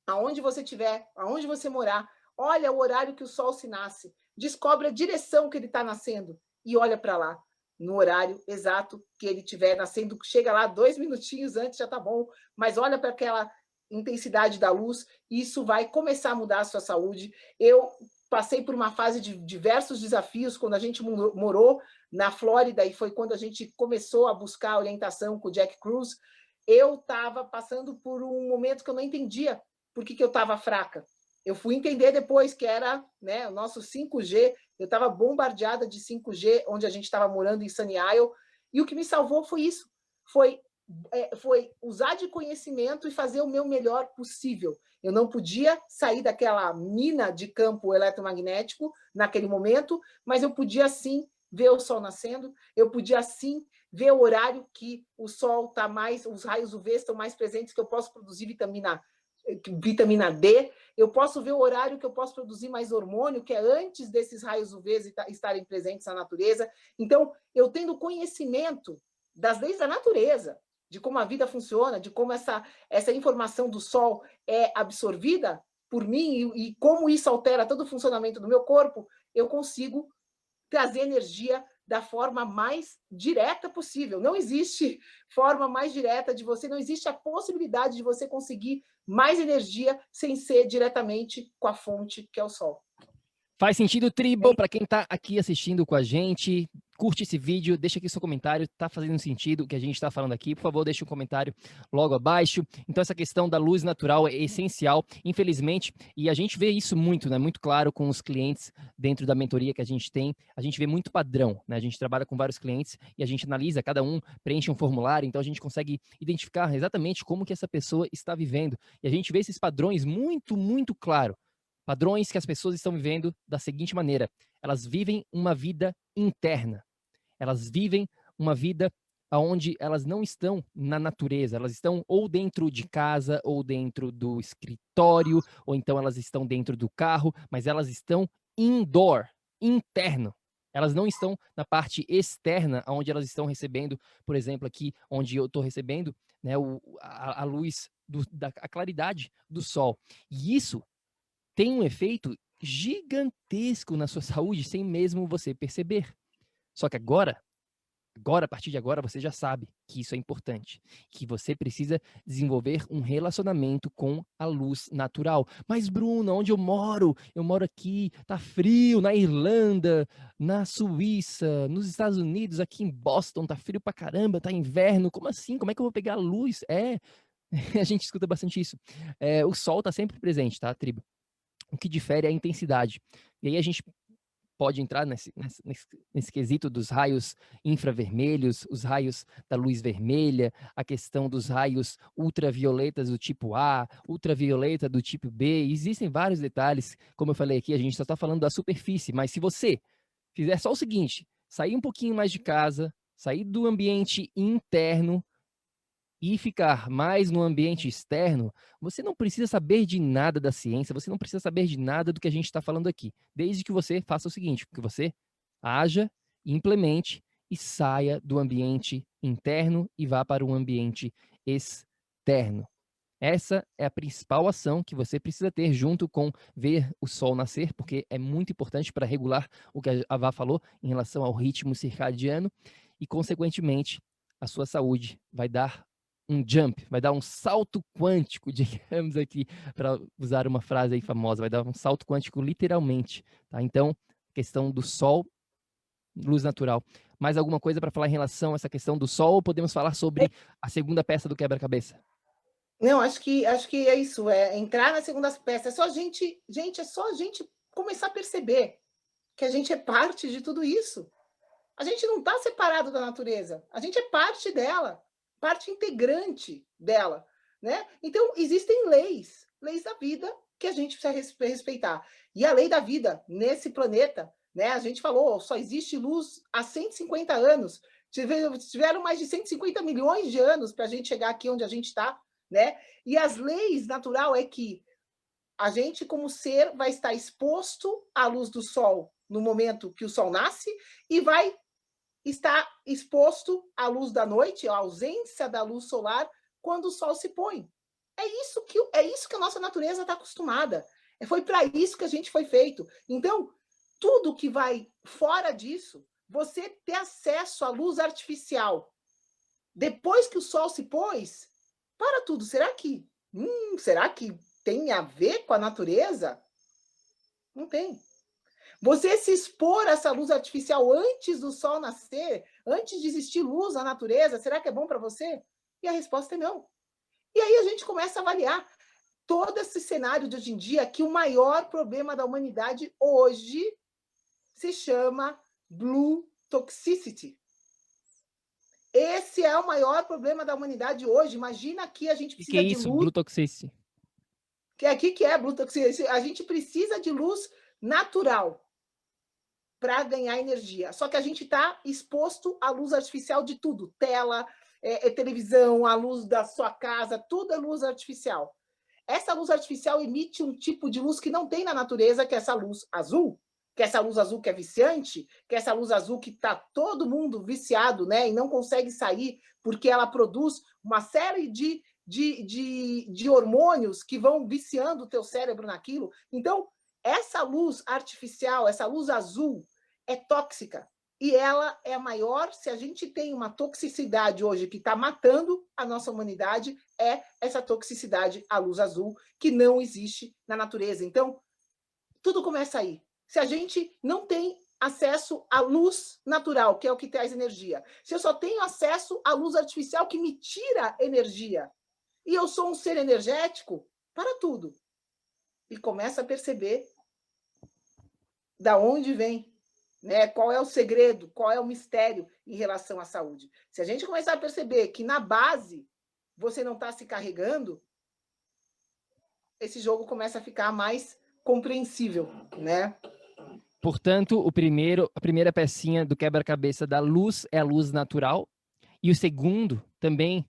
aonde você estiver, aonde você morar, olha o horário que o sol se nasce, descobre a direção que ele está nascendo e olha para lá, no horário exato que ele estiver nascendo. Chega lá 2 minutinhos antes, já está bom, mas olha para aquela intensidade da luz, e isso vai começar a mudar a sua saúde. Eu passei por uma fase de diversos desafios quando a gente morou na Flórida, e foi quando a gente começou a buscar a orientação com o Jack Kruse. Eu estava passando por um momento que eu não entendia por que eu estava fraca. Eu fui entender depois que era, né, o nosso 5G, eu estava bombardeada de 5G, onde a gente estava morando em Sunny Isle, e o que me salvou foi isso, foi usar de conhecimento e fazer o meu melhor possível. Eu não podia sair daquela mina de campo eletromagnético naquele momento, mas eu podia sim ver o sol nascendo, eu podia sim ver o horário que o sol está mais, os raios UV estão mais presentes, que eu posso produzir vitamina D, eu posso ver o horário que eu posso produzir mais hormônio, que é antes desses raios UV estarem presentes na natureza. Então, eu tendo conhecimento das leis da natureza, de como a vida funciona, de como essa informação do sol é absorvida por mim e como isso altera todo o funcionamento do meu corpo, eu consigo trazer energia da forma mais direta possível. Não existe forma mais direta de você, não existe a possibilidade de você conseguir mais energia sem ser diretamente com a fonte, que é o sol. Faz sentido, tribo, para quem está aqui assistindo com a gente. Curte esse vídeo, deixa aqui seu comentário, tá fazendo sentido o que a gente está falando aqui? Por favor, deixe um comentário logo abaixo. Então, essa questão da luz natural é essencial, infelizmente, e a gente vê isso muito, né? Muito claro com os clientes dentro da mentoria que a gente tem. A gente vê muito padrão, né? A gente trabalha com vários clientes e a gente analisa, cada um preenche um formulário, então a gente consegue identificar exatamente como que essa pessoa está vivendo. E a gente vê esses padrões muito, muito claro. Padrões que as pessoas estão vivendo da seguinte maneira: elas vivem uma vida interna, elas vivem uma vida onde elas não estão na natureza, elas estão ou dentro de casa, ou dentro do escritório, ou então elas estão dentro do carro, mas elas estão indoor, interno. Elas não estão na parte externa, onde elas estão recebendo, por exemplo, aqui onde eu estou recebendo, né, a luz, a claridade do sol. E isso tem um efeito gigantesco na sua saúde sem mesmo você perceber. Só que agora, a partir de agora, você já sabe que isso é importante, que você precisa desenvolver um relacionamento com a luz natural. Mas, Bruno, onde eu moro? Eu moro aqui, tá frio, na Irlanda, na Suíça, nos Estados Unidos, aqui em Boston, tá frio pra caramba, tá inverno. Como assim? Como é que eu vou pegar a luz? A gente escuta bastante isso. O sol tá sempre presente, tá, tribo? O que difere é a intensidade. E aí a gente pode entrar nesse quesito dos raios infravermelhos, os raios da luz vermelha, a questão dos raios ultravioletas do tipo A, ultravioleta do tipo B. Existem vários detalhes, como eu falei aqui, a gente só está falando da superfície, mas se você fizer só o seguinte, sair um pouquinho mais de casa, sair do ambiente interno, e ficar mais no ambiente externo, você não precisa saber de nada da ciência, você não precisa saber de nada do que a gente está falando aqui, desde que você faça o seguinte, que você haja, implemente e saia do ambiente interno e vá para o ambiente externo. Essa é a principal ação que você precisa ter junto com ver o sol nascer, porque é muito importante para regular o que a Vá falou em relação ao ritmo circadiano e, consequentemente, a sua saúde vai dar um jump, vai dar um salto quântico, digamos aqui, para usar uma frase aí famosa, vai dar um salto quântico literalmente, tá? Então, questão do sol, luz natural. Mais alguma coisa para falar em relação a essa questão do sol ou podemos falar sobre a segunda peça do quebra-cabeça? Não, acho que é isso, é entrar nas segundas peças. É só é só a gente começar a perceber que a gente é parte de tudo isso. A gente não está separado da natureza, a gente é parte dela, parte integrante dela, né? Então, existem leis da vida que a gente precisa respeitar. E a lei da vida nesse planeta, né? A gente falou, só existe luz há 150 anos. Tiveram mais de 150 milhões de anos para a gente chegar aqui onde a gente está, né? E as leis natural é que a gente, como ser, vai estar exposto à luz do sol no momento que o sol nasce e vai estar exposto à luz da noite, à ausência da luz solar, quando o sol se põe. É isso que a nossa natureza está acostumada. Foi para isso que a gente foi feito. Então, tudo que vai fora disso, você ter acesso à luz artificial depois que o sol se pôs, para tudo. Será que tem a ver com a natureza? Não tem. Você se expor a essa luz artificial antes do sol nascer, antes de existir luz na natureza, será que é bom para você? E a resposta é não. E aí a gente começa a avaliar todo esse cenário de hoje em dia, que o maior problema da humanidade hoje se chama Blue Toxicity. Esse é o maior problema da humanidade hoje. Imagina que a gente O que é precisa de isso, luz. Blue Toxicity? Que é Blue Toxicity? A gente precisa de luz natural para ganhar energia. Só que a gente está exposto à luz artificial de tudo, tela, televisão, a luz da sua casa, tudo é luz artificial. Essa luz artificial emite um tipo de luz que não tem na natureza, que é essa luz azul, que é essa luz azul que é viciante, que é essa luz azul que está todo mundo viciado, né, e não consegue sair, porque ela produz uma série de hormônios que vão viciando o teu cérebro naquilo. Então, essa luz artificial, essa luz azul, é tóxica. E ela é maior, se a gente tem uma toxicidade hoje que está matando a nossa humanidade, é essa toxicidade à luz azul, que não existe na natureza. Então, tudo começa aí. Se a gente não tem acesso à luz natural, que é o que traz energia, se eu só tenho acesso à luz artificial que me tira energia, e eu sou um ser energético, para tudo. E começa a perceber da onde vem, né? Qual é o segredo, qual é o mistério em relação à saúde. Se a gente começar a perceber que na base você não está se carregando, esse jogo começa a ficar mais compreensível, né? Portanto, a primeira pecinha do quebra-cabeça da luz é a luz natural. E o segundo, também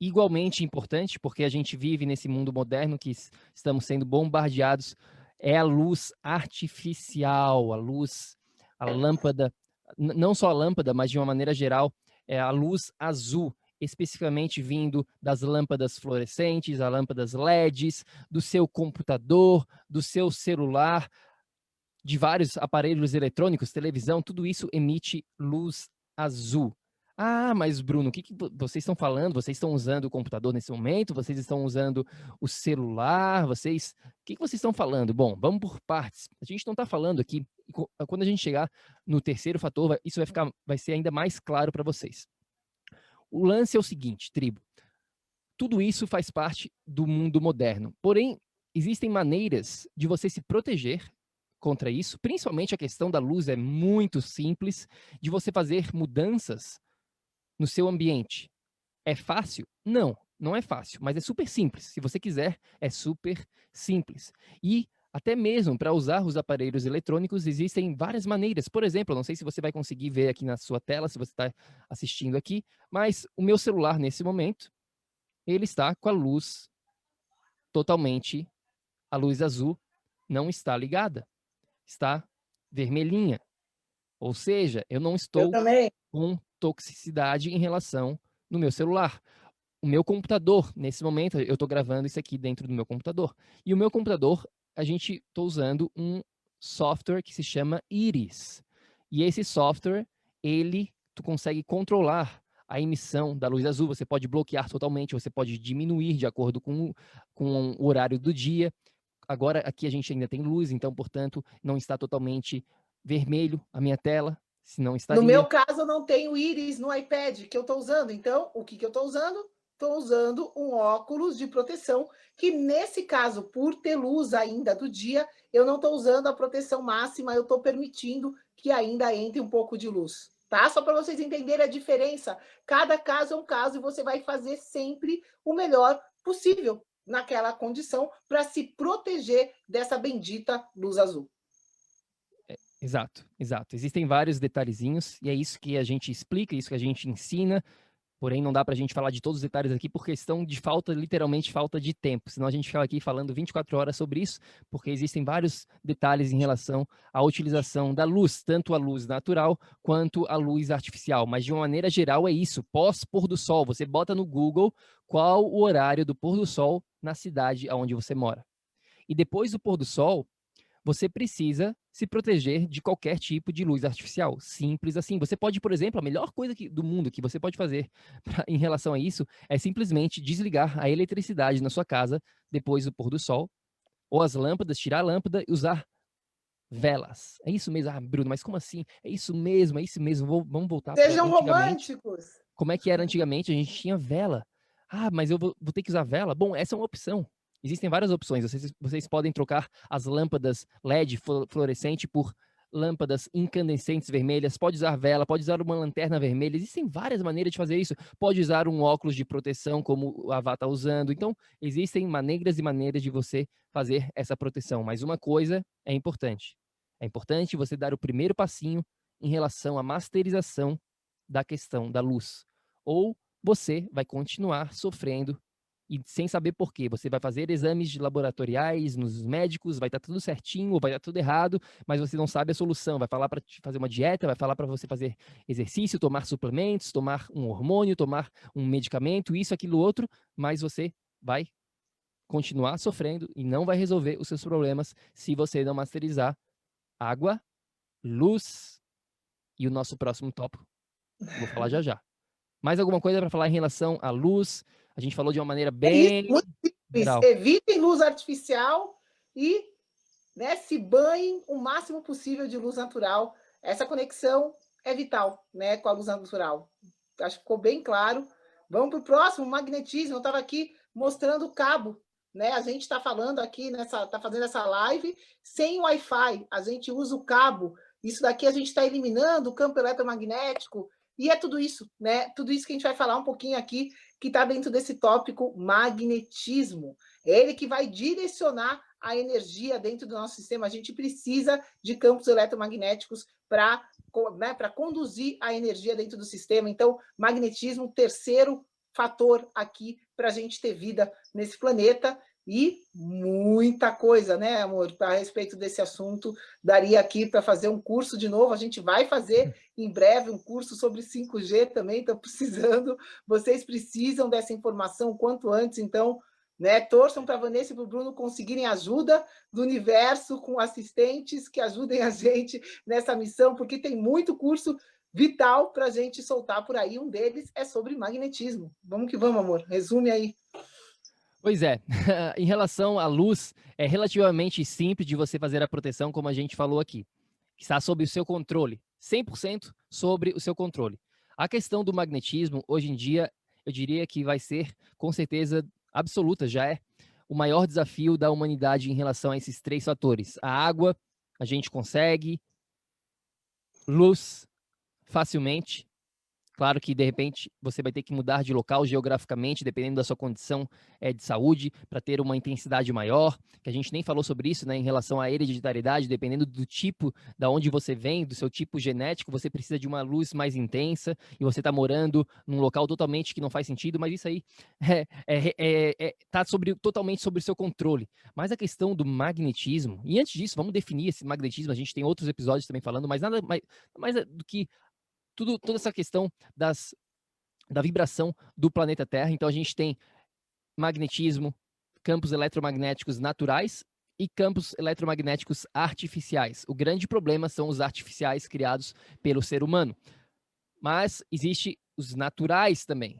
igualmente importante, porque a gente vive nesse mundo moderno que estamos sendo bombardeados, é a luz artificial, a lâmpada, não só a lâmpada, mas de uma maneira geral, é a luz azul, especificamente vindo das lâmpadas fluorescentes, as lâmpadas LEDs, do seu computador, do seu celular, de vários aparelhos eletrônicos, televisão, tudo isso emite luz azul. Ah, mas Bruno, o que vocês estão falando? Vocês estão usando o computador nesse momento? Vocês estão usando o celular? O que vocês estão falando? Bom, vamos por partes. A gente não está falando aqui. Quando a gente chegar no terceiro fator, isso vai ser ainda mais claro para vocês. O lance é o seguinte, tribo. Tudo isso faz parte do mundo moderno. Porém, existem maneiras de você se proteger contra isso, principalmente a questão da luz é muito simples, de você fazer mudanças no seu ambiente. É fácil? Não, não é fácil, mas é super simples. Se você quiser, é super simples. E até mesmo para usar os aparelhos eletrônicos existem várias maneiras. Por exemplo, não sei se você vai conseguir ver aqui na sua tela, se você está assistindo aqui, mas o meu celular nesse momento, ele está com a luz totalmente, a luz azul não está ligada, está vermelhinha. Ou seja, eu não Eu estou também. com toxicidade em relação no meu celular. O meu computador, nesse momento, eu estou gravando isso aqui dentro do meu computador. E o meu computador, a gente está usando um software que se chama Iris. E esse software, tu consegue controlar a emissão da luz azul. Você pode bloquear totalmente, você pode diminuir de acordo com o horário do dia. Agora, aqui a gente ainda tem luz, então, portanto, não está totalmente vermelho a minha tela, se não No estaria. meu caso, eu não tenho íris no iPad que eu estou usando. Então, o que eu estou usando? estou usando um óculos de proteção, que nesse caso, por ter luz ainda do dia, eu não estou usando a proteção máxima, eu estou permitindo que ainda entre um pouco de luz, tá? Só para vocês entenderem a diferença. Cada caso é um caso e você vai fazer sempre o melhor possível naquela condição para se proteger dessa bendita luz azul. Exato, exato. Existem vários detalhezinhos e é isso que a gente explica, isso que a gente ensina. Porém, não dá para a gente falar de todos os detalhes aqui por questão de falta, literalmente falta de tempo. Senão a gente fica aqui falando 24 horas sobre isso, porque existem vários detalhes em relação à utilização da luz, tanto a luz natural quanto a luz artificial. Mas de uma maneira geral é isso, pós-pôr do sol. Você bota no Google qual o horário do pôr do sol na cidade onde você mora. E depois do pôr do sol, você precisa se proteger de qualquer tipo de luz artificial. Simples assim. Você pode, por exemplo, a melhor coisa do mundo que você pode fazer em relação a isso é simplesmente desligar a eletricidade na sua casa depois do pôr do sol, ou as lâmpadas, tirar a lâmpada e usar velas. É isso mesmo. Ah, Bruno, mas como assim? É isso mesmo, é isso mesmo. Vamos voltar para Sejam antigamente. românticos! Como é que era antigamente? A gente tinha vela. Ah, mas eu vou ter que usar vela? Bom, essa é uma opção. Existem várias opções. Vocês podem trocar as lâmpadas LED fluorescente por lâmpadas incandescentes vermelhas. Pode usar vela, pode usar uma lanterna vermelha. Existem várias maneiras de fazer isso. Pode usar um óculos de proteção, como o Avá está usando. Então, existem maneiras e maneiras de você fazer essa proteção. Mas uma coisa é importante. É importante você dar o primeiro passinho em relação à masterização da questão da luz. Ou você vai continuar sofrendo e sem saber por quê. Você vai fazer exames laboratoriais nos médicos, vai estar tudo certinho ou vai estar tudo errado, mas você não sabe a solução. Vai falar para te fazer uma dieta, vai falar para você fazer exercício, tomar suplementos, tomar um hormônio, tomar um medicamento, isso, aquilo, outro, mas você vai continuar sofrendo e não vai resolver os seus problemas se você não masterizar água, luz e o nosso próximo tópico. Vou falar já já. Mais alguma coisa para falar em relação à luz? A gente falou de uma maneira bem muito simples. geral. Evitem luz artificial e, né, se banhem o máximo possível de luz natural. Essa conexão é vital, né, com a luz natural. Acho que ficou bem claro. Vamos para o próximo, magnetismo. Eu estava aqui mostrando o cabo, né? A gente está falando aqui, está fazendo essa live sem Wi-Fi. A gente usa o cabo. Isso daqui a gente está eliminando o campo eletromagnético. E é tudo isso, né? Tudo isso que a gente vai falar um pouquinho aqui, que está dentro desse tópico magnetismo. É ele que vai direcionar a energia dentro do nosso sistema. A gente precisa de campos eletromagnéticos para, né, conduzir a energia dentro do sistema. Então, magnetismo, terceiro fator aqui para a gente ter vida nesse planeta. E muita coisa, né, amor, a respeito desse assunto. Daria aqui para fazer um curso de novo. A gente vai fazer em breve um curso sobre 5G também. Estou precisando. Vocês precisam dessa informação o quanto antes. Então, né, torçam para a Vanessa e para o Bruno conseguirem ajuda do universo com assistentes que ajudem a gente nessa missão, porque tem muito curso vital para a gente soltar por aí. Um deles é sobre magnetismo. Vamos que vamos, amor. Resume aí. Pois é, em relação à luz, é relativamente simples de você fazer a proteção, como a gente falou aqui. Está sob o seu controle, 100% sobre o seu controle. A questão do magnetismo, hoje em dia, eu diria que vai ser, com certeza absoluta, já é o maior desafio da humanidade em relação a esses três fatores. A água, a gente consegue, luz, facilmente. Claro que, de repente, você vai ter que mudar de local geograficamente, dependendo da sua condição de saúde, para ter uma intensidade maior, que a gente nem falou sobre isso, né, em relação à hereditariedade, dependendo do tipo, da onde você vem, do seu tipo genético, você precisa de uma luz mais intensa, e você está morando num local totalmente que não faz sentido, mas isso aí está totalmente sobre o seu controle. Mas a questão do magnetismo, e antes disso, vamos definir esse magnetismo, a gente tem outros episódios também falando, mas nada mais do que toda essa questão da vibração do planeta Terra. Então, a gente tem magnetismo, campos eletromagnéticos naturais e campos eletromagnéticos artificiais. O grande problema são os artificiais criados pelo ser humano. Mas existe os naturais também.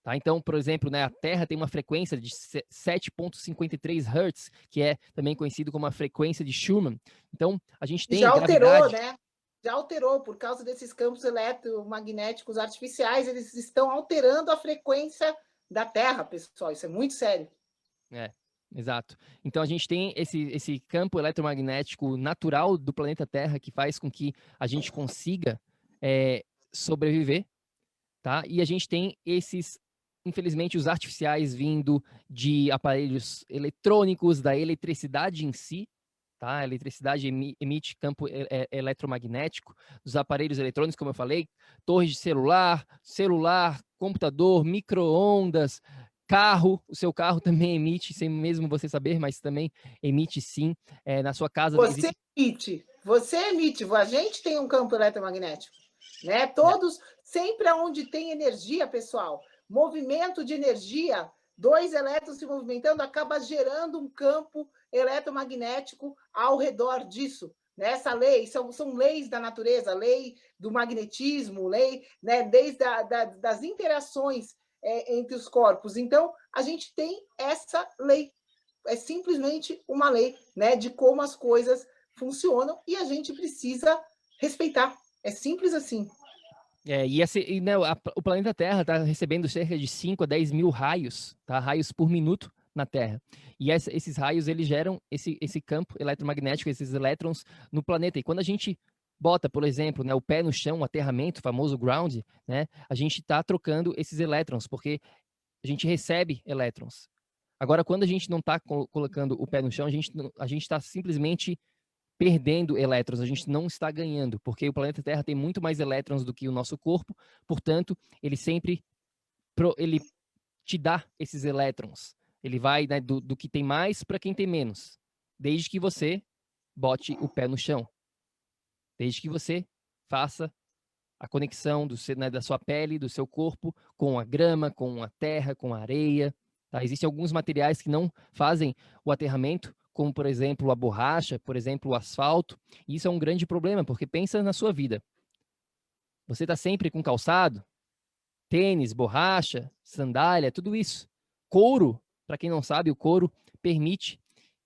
Tá? Então, por exemplo, né, a Terra tem uma frequência de 7,53 Hz, que é também conhecido como a frequência de Schumann. Então, a gente tem já gravidade. Alterou, né? Já alterou, por causa desses campos eletromagnéticos artificiais, eles estão alterando a frequência da Terra, pessoal. Isso é muito sério. Exato. Então a gente tem esse campo eletromagnético natural do planeta Terra que faz com que a gente consiga sobreviver, tá? E a gente tem esses, infelizmente, os artificiais vindo de aparelhos eletrônicos, da eletricidade em si, tá? A eletricidade emite campo eletromagnético dos aparelhos eletrônicos, como eu falei, torres de celular, computador, micro-ondas, carro. O seu carro também emite, sem mesmo você saber, mas também emite sim. Na sua casa Você emite. A gente tem um campo eletromagnético, né? Todos, sempre onde tem energia, pessoal, movimento de energia, dois elétrons se movimentando, acaba gerando um campo eletromagnético ao redor disso. Essa lei, são leis da natureza, lei do magnetismo, lei, né, desde das interações entre os corpos. Então, a gente tem essa lei. É simplesmente uma lei, né, de como as coisas funcionam e a gente precisa respeitar. É simples assim. O planeta Terra está recebendo cerca de 5 a 10 mil raios, tá? Raios por minuto na Terra. E esses raios, eles geram esse campo eletromagnético, esses elétrons no planeta. E quando a gente bota, por exemplo, né, o pé no chão, o aterramento, o famoso ground, né, a gente está trocando esses elétrons, porque a gente recebe elétrons. Agora, quando a gente não está colocando o pé no chão, a gente está simplesmente perdendo elétrons, a gente não está ganhando, porque o planeta Terra tem muito mais elétrons do que o nosso corpo, portanto, ele sempre ele te dá esses elétrons. Ele vai, né, do que tem mais para quem tem menos, desde que você bote o pé no chão, desde que você faça a conexão né, da sua pele, do seu corpo, com a grama, com a terra, com a areia. Tá? Existem alguns materiais que não fazem o aterramento, como, por exemplo, a borracha, por exemplo, o asfalto. E isso é um grande problema, porque pensa na sua vida. Você está sempre com calçado, tênis, borracha, sandália, tudo isso. Couro, para quem não sabe, o couro permite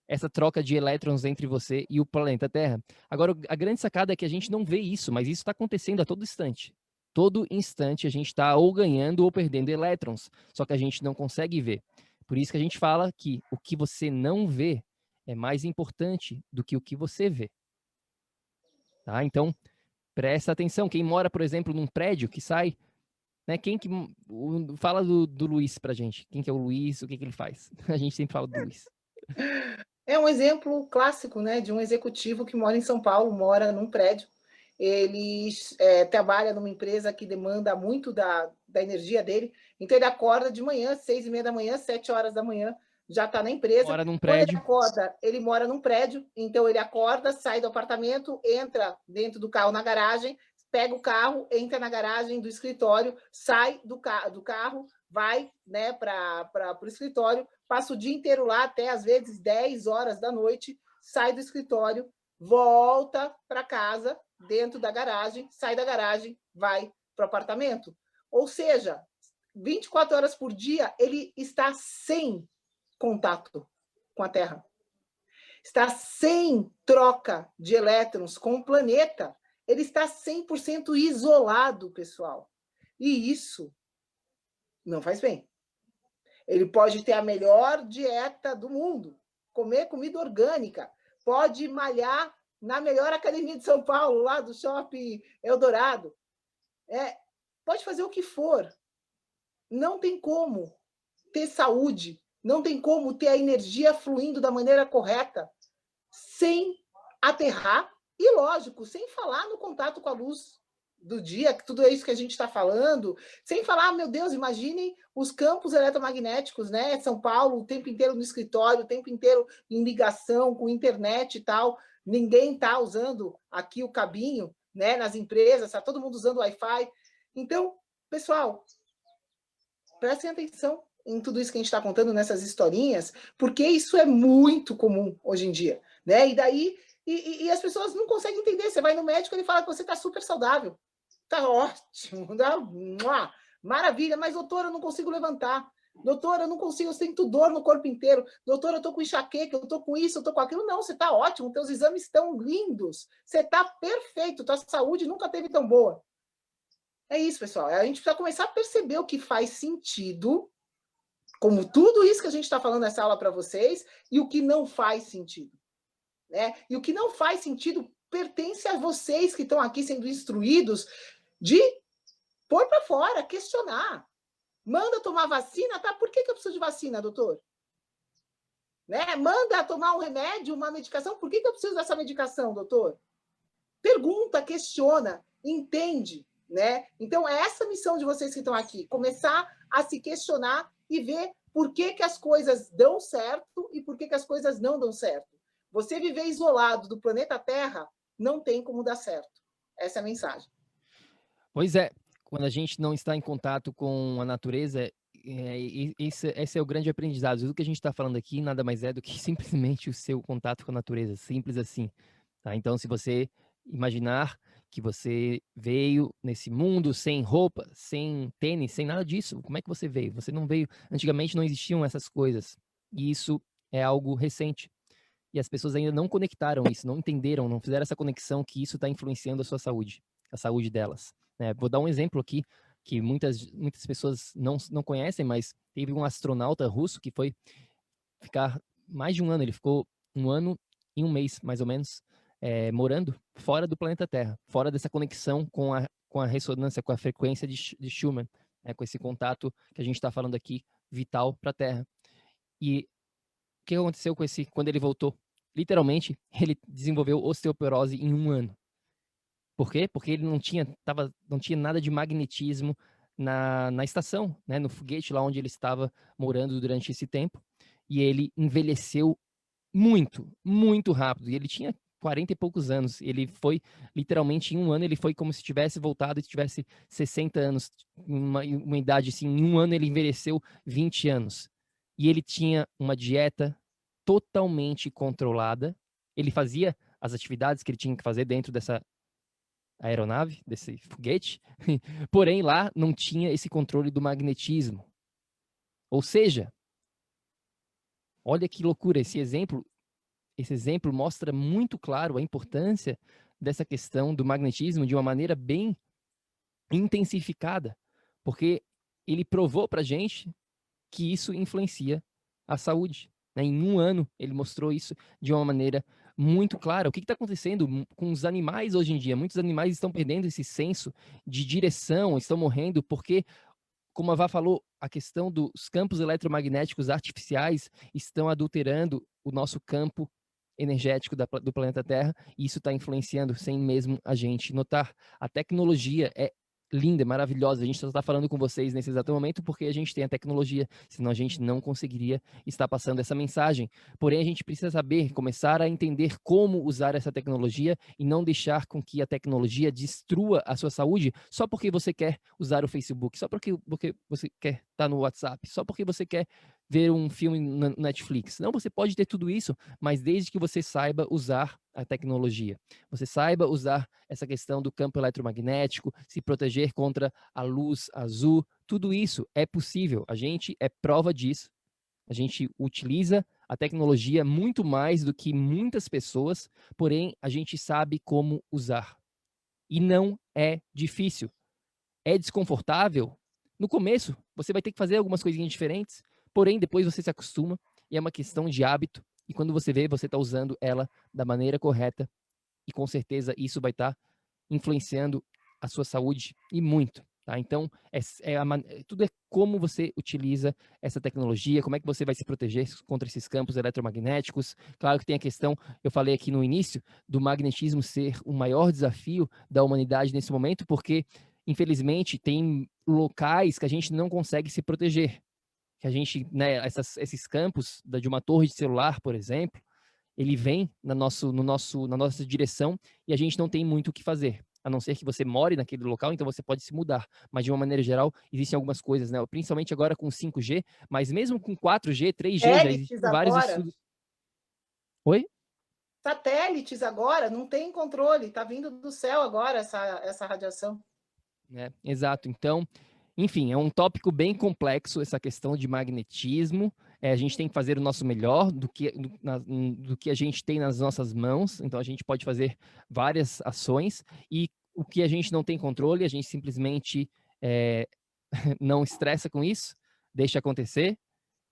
essa troca de elétrons entre você e o planeta Terra. Agora, a grande sacada é que a gente não vê isso, mas isso está acontecendo a todo instante. Todo instante a gente está ou ganhando ou perdendo elétrons, só que a gente não consegue ver. Por isso que a gente fala que o que você não vê é mais importante do que o que você vê. Tá? Então, presta atenção. Quem mora, por exemplo, num prédio que sai, né? Fala do Luiz pra gente. Quem que é o Luiz? O que ele faz? A gente sempre fala do Luiz. É um exemplo clássico, né, de um executivo que mora em São Paulo, mora num prédio. Ele trabalha numa empresa que demanda muito da energia dele, então ele acorda de manhã, 6h30 da manhã, 7 horas da manhã, já está na empresa. Mora num prédio. Quando ele acorda, ele mora num prédio, então ele acorda, sai do apartamento, entra dentro do carro na garagem, pega o carro, entra na garagem do escritório, sai do carro, vai, né, para o escritório, passa o dia inteiro lá, até às vezes 10 horas da noite, sai do escritório, volta para casa, dentro da garagem, sai da garagem, vai para o apartamento. Ou seja, 24 horas por dia, ele está sem contato com a Terra. Está sem troca de elétrons com o planeta. Ele está 100% isolado, pessoal. E isso não faz bem. Ele pode ter a melhor dieta do mundo, comer comida orgânica, pode malhar na melhor academia de São Paulo, lá do Shopping Eldorado. Pode fazer o que for. Não tem como ter saúde, não tem como ter a energia fluindo da maneira correta sem aterrar e, lógico, sem falar no contato com a luz do dia, tudo isso que a gente está falando, sem falar, meu Deus, imaginem os campos eletromagnéticos, né? São Paulo, o tempo inteiro no escritório, o tempo inteiro em ligação com internet e tal, ninguém está usando aqui o cabinho, né? Nas empresas, está todo mundo usando Wi-Fi. Então, pessoal, prestem atenção em tudo isso que a gente está contando nessas historinhas, porque isso é muito comum hoje em dia, né? E daí e as pessoas não conseguem entender. Você vai no médico, ele fala que você está super saudável. Está ótimo, maravilha, mas doutora, eu não consigo levantar. Doutora, eu não consigo, eu sinto dor no corpo inteiro. Doutora, eu estou com enxaqueca, eu estou com isso, eu estou com aquilo. Não, você está ótimo, teus exames estão lindos. Você está perfeito, tua saúde nunca teve tão boa. É isso, pessoal. A gente precisa começar a perceber o que faz sentido como tudo isso que a gente está falando nessa aula para vocês, e o que não faz sentido. Né? E o que não faz sentido pertence a vocês que estão aqui sendo instruídos de pôr para fora, questionar. Manda tomar vacina, tá? Por que eu preciso de vacina, doutor? Né? Manda tomar um remédio, uma medicação, por que eu preciso dessa medicação, doutor? Pergunta, questiona, entende, né? Então, é essa missão de vocês que estão aqui, começar a se questionar e ver por que as coisas dão certo e por que as coisas não dão certo. Você viver isolado do planeta Terra não tem como dar certo. Essa é a mensagem. Pois é, quando a gente não está em contato com a natureza, esse é o grande aprendizado. Tudo que a gente está falando aqui nada mais é do que simplesmente o seu contato com a natureza, simples assim. Tá? Então, se você imaginar que você veio nesse mundo sem roupa, sem tênis, sem nada disso, como é que você veio? Você não veio. Antigamente não existiam essas coisas. E isso é algo recente. E as pessoas ainda não conectaram isso, não entenderam, não fizeram essa conexão que isso está influenciando a saúde delas. Né? Vou dar um exemplo aqui que muitas pessoas não conhecem, mas teve um astronauta russo que foi ficar mais de um ano, ele ficou um ano e um mês, mais ou menos, morando fora do planeta Terra, fora dessa conexão com a ressonância, com a frequência de Schumann, né? Com esse contato que a gente está falando aqui, vital para a Terra. E o que aconteceu com quando ele voltou? Literalmente, ele desenvolveu osteoporose em um ano. Por quê? Porque ele não tinha nada de magnetismo na estação, né? No foguete lá onde ele estava morando durante esse tempo. E ele envelheceu muito, muito rápido. E ele tinha 40 e poucos anos. Ele foi, literalmente, em um ano, ele foi como se tivesse voltado e tivesse 60 anos. Uma idade assim, em um ano ele envelheceu 20 anos. E ele tinha uma dieta totalmente controlada. Ele fazia as atividades que ele tinha que fazer dentro dessa aeronave, desse foguete, porém lá não tinha esse controle do magnetismo. Ou seja, olha que loucura, esse exemplo mostra muito claro a importância dessa questão do magnetismo de uma maneira bem intensificada, porque ele provou para a gente que isso influencia a saúde. Né? Em um ano, ele mostrou isso de uma maneira muito clara. O que está acontecendo com os animais hoje em dia? Muitos animais estão perdendo esse senso de direção, estão morrendo porque, como a Vá falou, a questão dos campos eletromagnéticos artificiais estão adulterando o nosso campo energético do planeta Terra, e isso está influenciando sem mesmo a gente notar. A tecnologia é linda, é maravilhosa. A gente só está falando com vocês nesse exato momento porque a gente tem a tecnologia, senão a gente não conseguiria estar passando essa mensagem. Porém, a gente precisa saber, começar a entender como usar essa tecnologia e não deixar com que a tecnologia destrua a sua saúde só porque você quer usar o Facebook, só porque você quer estar no WhatsApp, só porque você quer ver um filme na Netflix. Não, você pode ter tudo isso, mas desde que você saiba usar a tecnologia. Você saiba usar essa questão do campo eletromagnético, se proteger contra a luz azul, tudo isso é possível. A gente é prova disso. A gente utiliza a tecnologia muito mais do que muitas pessoas, porém a gente sabe como usar. E não é difícil. É desconfortável? No começo, você vai ter que fazer algumas coisinhas diferentes, porém depois você se acostuma e é uma questão de hábito. E quando você vê, você está usando ela da maneira correta e com certeza isso vai estar influenciando a sua saúde e muito. Tá? Então, tudo é como você utiliza essa tecnologia, como é que você vai se proteger contra esses campos eletromagnéticos. Claro que tem a questão, eu falei aqui no início, do magnetismo ser o maior desafio da humanidade nesse momento, porque, infelizmente, tem locais que a gente não consegue se proteger. Que a gente, né, esses campos de uma torre de celular, por exemplo, ele vem na nossa direção e a gente não tem muito o que fazer. A não ser que você more naquele local, então você pode se mudar. Mas, de uma maneira geral, existem algumas coisas, né? Principalmente agora com 5G, mas mesmo com 4G, 3G, já Satélites existem vários agora, estudos. Oi? satélites agora, não tem controle, está vindo do céu agora essa radiação. Exato. Então, enfim, é um tópico bem complexo essa questão de magnetismo. A gente tem que fazer o nosso melhor do que a gente tem nas nossas mãos. Então, a gente pode fazer várias ações e o que a gente não tem controle, a gente simplesmente não estressa com isso, deixa acontecer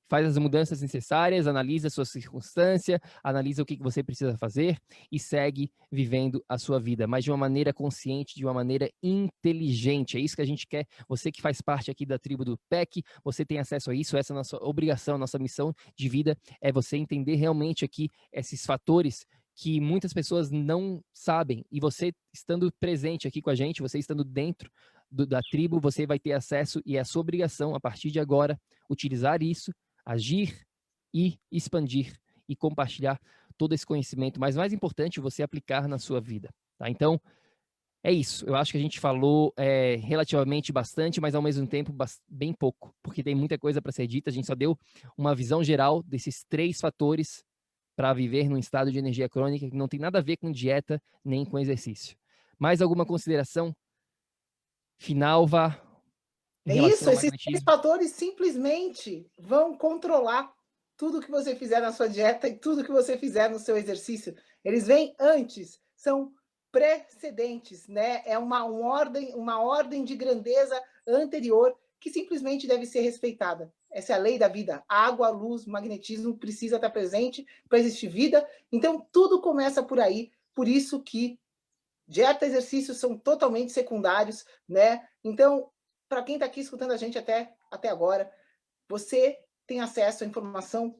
faz as mudanças necessárias, analisa a sua circunstância, analisa o que você precisa fazer e segue vivendo a sua vida, mas de uma maneira consciente, de uma maneira inteligente. É isso que a gente quer. Você que faz parte aqui da tribo do PEC, você tem acesso a isso, essa é a nossa obrigação, nossa missão de vida é você entender realmente aqui esses fatores que muitas pessoas não sabem, e você estando presente aqui com a gente, você estando dentro da tribo, você vai ter acesso, e é a sua obrigação, a partir de agora, utilizar isso, agir e expandir e compartilhar todo esse conhecimento, mas mais importante, você aplicar na sua vida, tá? Então, é isso. Eu acho que a gente falou relativamente bastante, mas ao mesmo tempo bem pouco, porque tem muita coisa para ser dita. A gente só deu uma visão geral desses 3 fatores para viver num estado de energia crônica que não tem nada a ver com dieta nem com exercício. Mais alguma consideração final, Vá, em É relação isso, ao esses 3 magnetismo? fatores simplesmente vão controlar tudo que você fizer na sua dieta e tudo que você fizer no seu exercício. Eles vêm antes, são precedentes, né? É uma ordem de grandeza anterior que simplesmente deve ser respeitada. Essa é a lei da vida. Água, luz, magnetismo precisa estar presente para existir vida. Então, tudo começa por aí. Por isso que dieta e exercício são totalmente secundários, né? Então, para quem está aqui escutando a gente até agora, você tem acesso à informação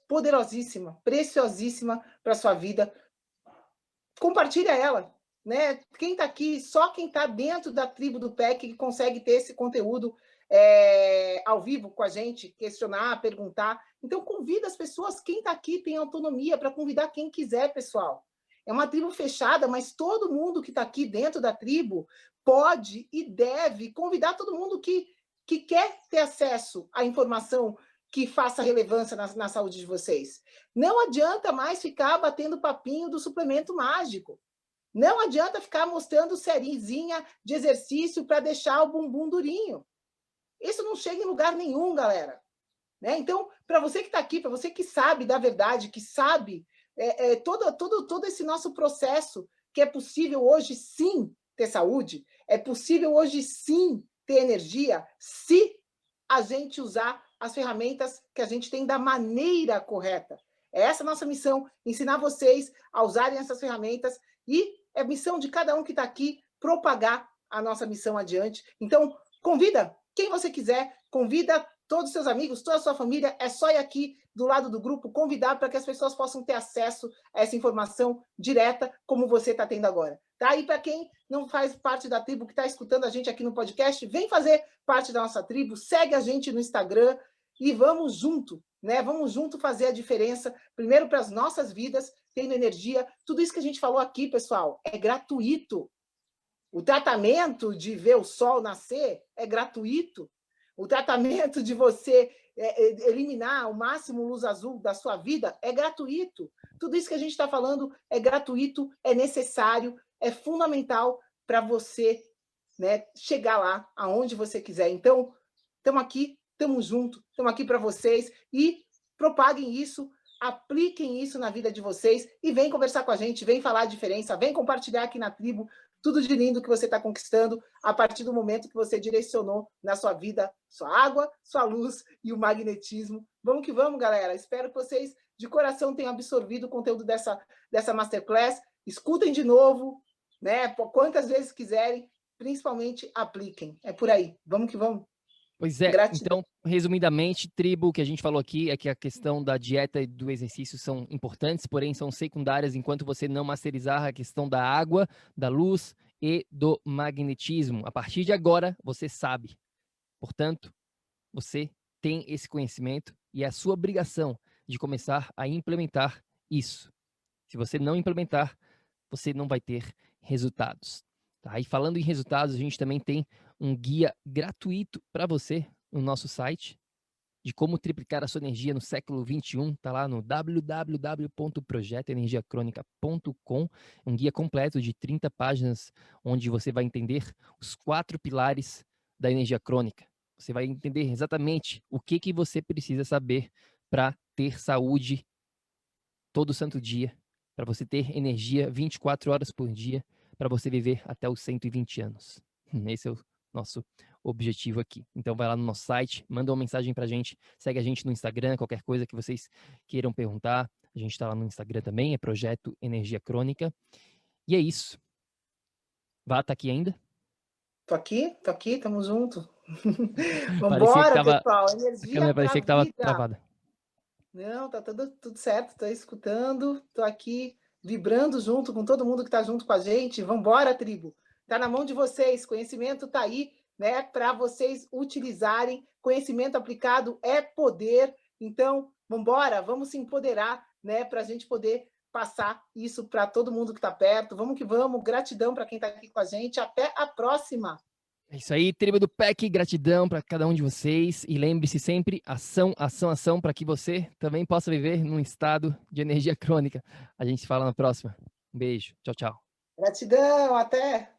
poderosíssima, preciosíssima para a sua vida. Compartilha ela, né? Quem está aqui, só quem está dentro da tribo do PEC que consegue ter esse conteúdo ao vivo com a gente, questionar, perguntar. Então, convida as pessoas. Quem está aqui tem autonomia para convidar quem quiser, pessoal. É uma tribo fechada, mas todo mundo que está aqui dentro da tribo pode e deve convidar todo mundo que quer ter acesso à informação que faça relevância na saúde de vocês. Não adianta mais ficar batendo papinho do suplemento mágico. Não adianta ficar mostrando sériezinha de exercício para deixar o bumbum durinho. Isso não chega em lugar nenhum, galera. Né? Então, para você que está aqui, para você que sabe da verdade, que sabe todo esse nosso processo, que é possível hoje sim ter saúde, é possível hoje sim ter energia, se a gente usar as ferramentas que a gente tem da maneira correta. É essa a nossa missão, ensinar vocês a usarem essas ferramentas e é missão de cada um que está aqui propagar a nossa missão adiante. Então, convida quem você quiser, convida todos os seus amigos, toda a sua família, é só ir aqui do lado do grupo convidar para que as pessoas possam ter acesso a essa informação direta, como você está tendo agora. Tá? E para quem não faz parte da tribo, que está escutando a gente aqui no podcast, vem fazer parte da nossa tribo, segue a gente no Instagram e vamos junto, né? Vamos junto fazer a diferença, primeiro para as nossas vidas, tendo energia. Tudo isso que a gente falou aqui, pessoal, é gratuito. O tratamento de ver o sol nascer é gratuito. O tratamento de você eliminar o máximo luz azul da sua vida é gratuito. Tudo isso que a gente está falando é gratuito, é necessário, é fundamental para você, né, chegar lá aonde você quiser. Então, estamos aqui, estamos juntos, estamos aqui para vocês e propaguem isso, apliquem isso na vida de vocês e vem conversar com a gente, vem falar a diferença, vem compartilhar aqui na tribo tudo de lindo que você está conquistando a partir do momento que você direcionou na sua vida sua água, sua luz e o magnetismo. Vamos que vamos, galera. Espero que vocês, de coração, tenham absorvido o conteúdo dessa Masterclass. Escutem de novo, né? Quantas vezes quiserem, principalmente apliquem. É por aí. Vamos que vamos. Pois é, Gratidão. então, resumidamente, tribo, o que a gente falou aqui é que a questão da dieta e do exercício são importantes, porém são secundárias enquanto você não masterizar a questão da água, da luz e do magnetismo. A partir de agora, você sabe. Portanto, você tem esse conhecimento e é a sua obrigação de começar a implementar isso. Se você não implementar, você não vai ter resultados. Tá? E falando em resultados, a gente também tem um guia gratuito para você no nosso site de como triplicar a sua energia no século 21. Está lá no www.projetoenergiacronica.com. Um guia completo de 30 páginas, onde você vai entender os 4 pilares da energia crônica. Você vai entender exatamente o que você precisa saber para ter saúde todo santo dia, para você ter energia 24 horas por dia, para você viver até os 120 anos. Esse é o nosso objetivo aqui. Então vai lá no nosso site, manda uma mensagem pra gente, segue a gente no Instagram, qualquer coisa que vocês queiram perguntar. A gente tá lá no Instagram também, é Projeto Energia Crônica. E é isso. Vá, tá aqui ainda? Tô aqui, tamo junto. Parecia que Vambora, tava, pessoal, a energia câmera para a parecia que tava vida. travada. Não, tá tudo certo, tô escutando, tô aqui vibrando junto com todo mundo que tá junto com a gente. Vambora, tribo. Tá na mão de vocês, conhecimento tá aí, né, para vocês utilizarem. Conhecimento aplicado é poder. Então, vambora, vamos se empoderar, né, para a gente poder passar isso para todo mundo que está perto. Vamos que vamos. Gratidão para quem está aqui com a gente. Até a próxima. É isso aí, tribo do PEC, gratidão para cada um de vocês e lembre-se sempre, ação, ação, ação, para que você também possa viver num estado de energia crônica. A gente se fala na próxima. Um beijo, tchau, tchau. Gratidão, até.